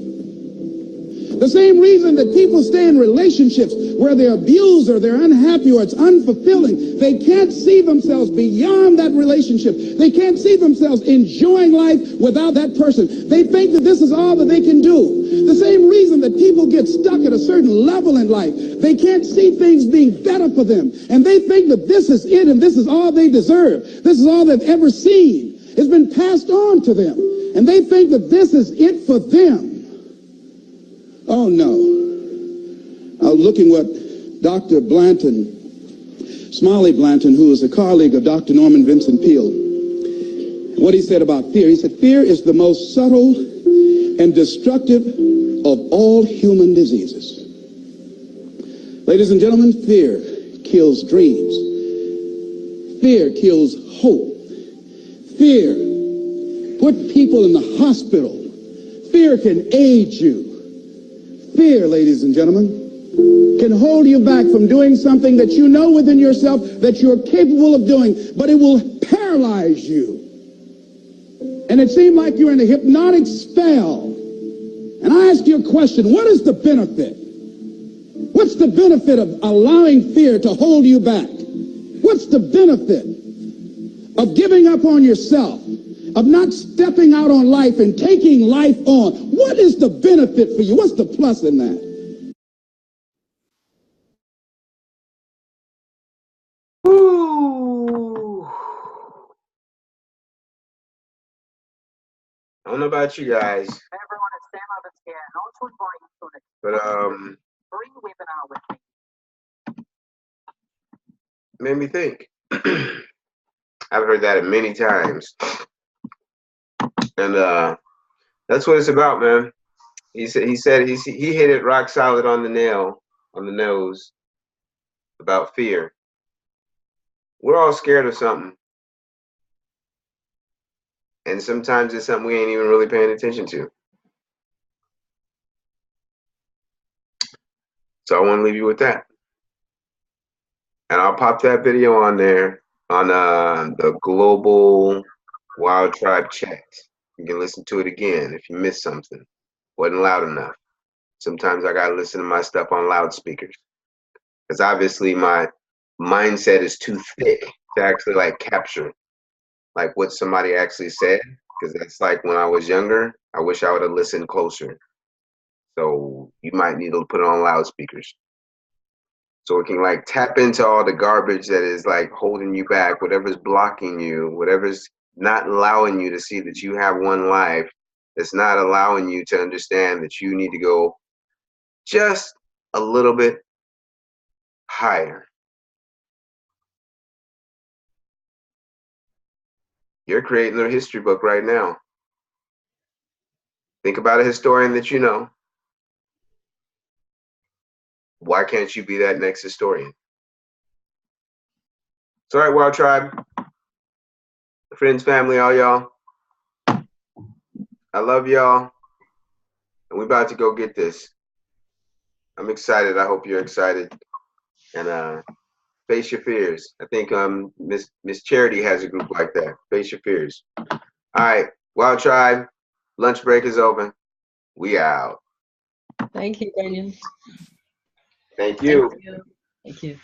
The same reason that people stay in relationships where they're abused or they're unhappy or it's unfulfilling, they can't see themselves beyond that relationship. They can't see themselves enjoying life without that person. They think that this is all that they can do. The same reason that people get stuck at a certain level in life, they can't see things being better for them. And they think that this is it and this is all they deserve. This is all they've ever seen. It's been passed on to them. And they think that this is it for them. Oh, no. I was looking what Dr. Blanton, Smiley Blanton, who is a colleague of Dr. Norman Vincent Peale, what he said about fear. He said, fear is the most subtle and destructive of all human diseases. Ladies and gentlemen, fear kills dreams. Fear kills hope. Fear put people in the hospital. Fear can aid you. Fear, ladies and gentlemen, can hold you back from doing something that you know within yourself that you're capable of doing, but it will paralyze you. And it seemed like you're in a hypnotic spell. And I ask you a question, what is the benefit? What's the benefit of allowing fear to hold you back? What's the benefit of giving up on yourself? Of not stepping out on life and taking life on? What is the benefit for you? What's the plus in that? Ooh. I don't know about you guys, but made me think. I've heard that many times, and that's what it's about, man. He said he hit it rock solid on the nail, on the nose, about fear. We're all scared of something, and sometimes it's something we ain't even really paying attention to. So I want to leave you with that, and I'll pop that video on there on the Global Wild Tribe chat. You can listen to it again if you missed something. Wasn't loud enough. Sometimes I gotta listen to my stuff on loudspeakers, because obviously my mindset is too thick to actually like capture like what somebody actually said, because that's like when I was younger, I wish I would have listened closer. So you might need to put it on loudspeakers so it can like tap into all the garbage that is like holding you back, whatever's blocking you, whatever's not allowing you to see that you have one life, that's not allowing you to understand that you need to go just a little bit higher. You're creating a history book right now. Think about a historian that you know. Why can't you be that next historian? It's all right, Wild Tribe. Friends, family, all y'all. I love y'all. And we're about to go get this. I'm excited. I hope you're excited. And face your fears. I think Miss Charity has a group like that. Face your fears. All right, Wild Tribe. Lunch break is open. We out. Thank you, Daniel. Thank you. Thank you.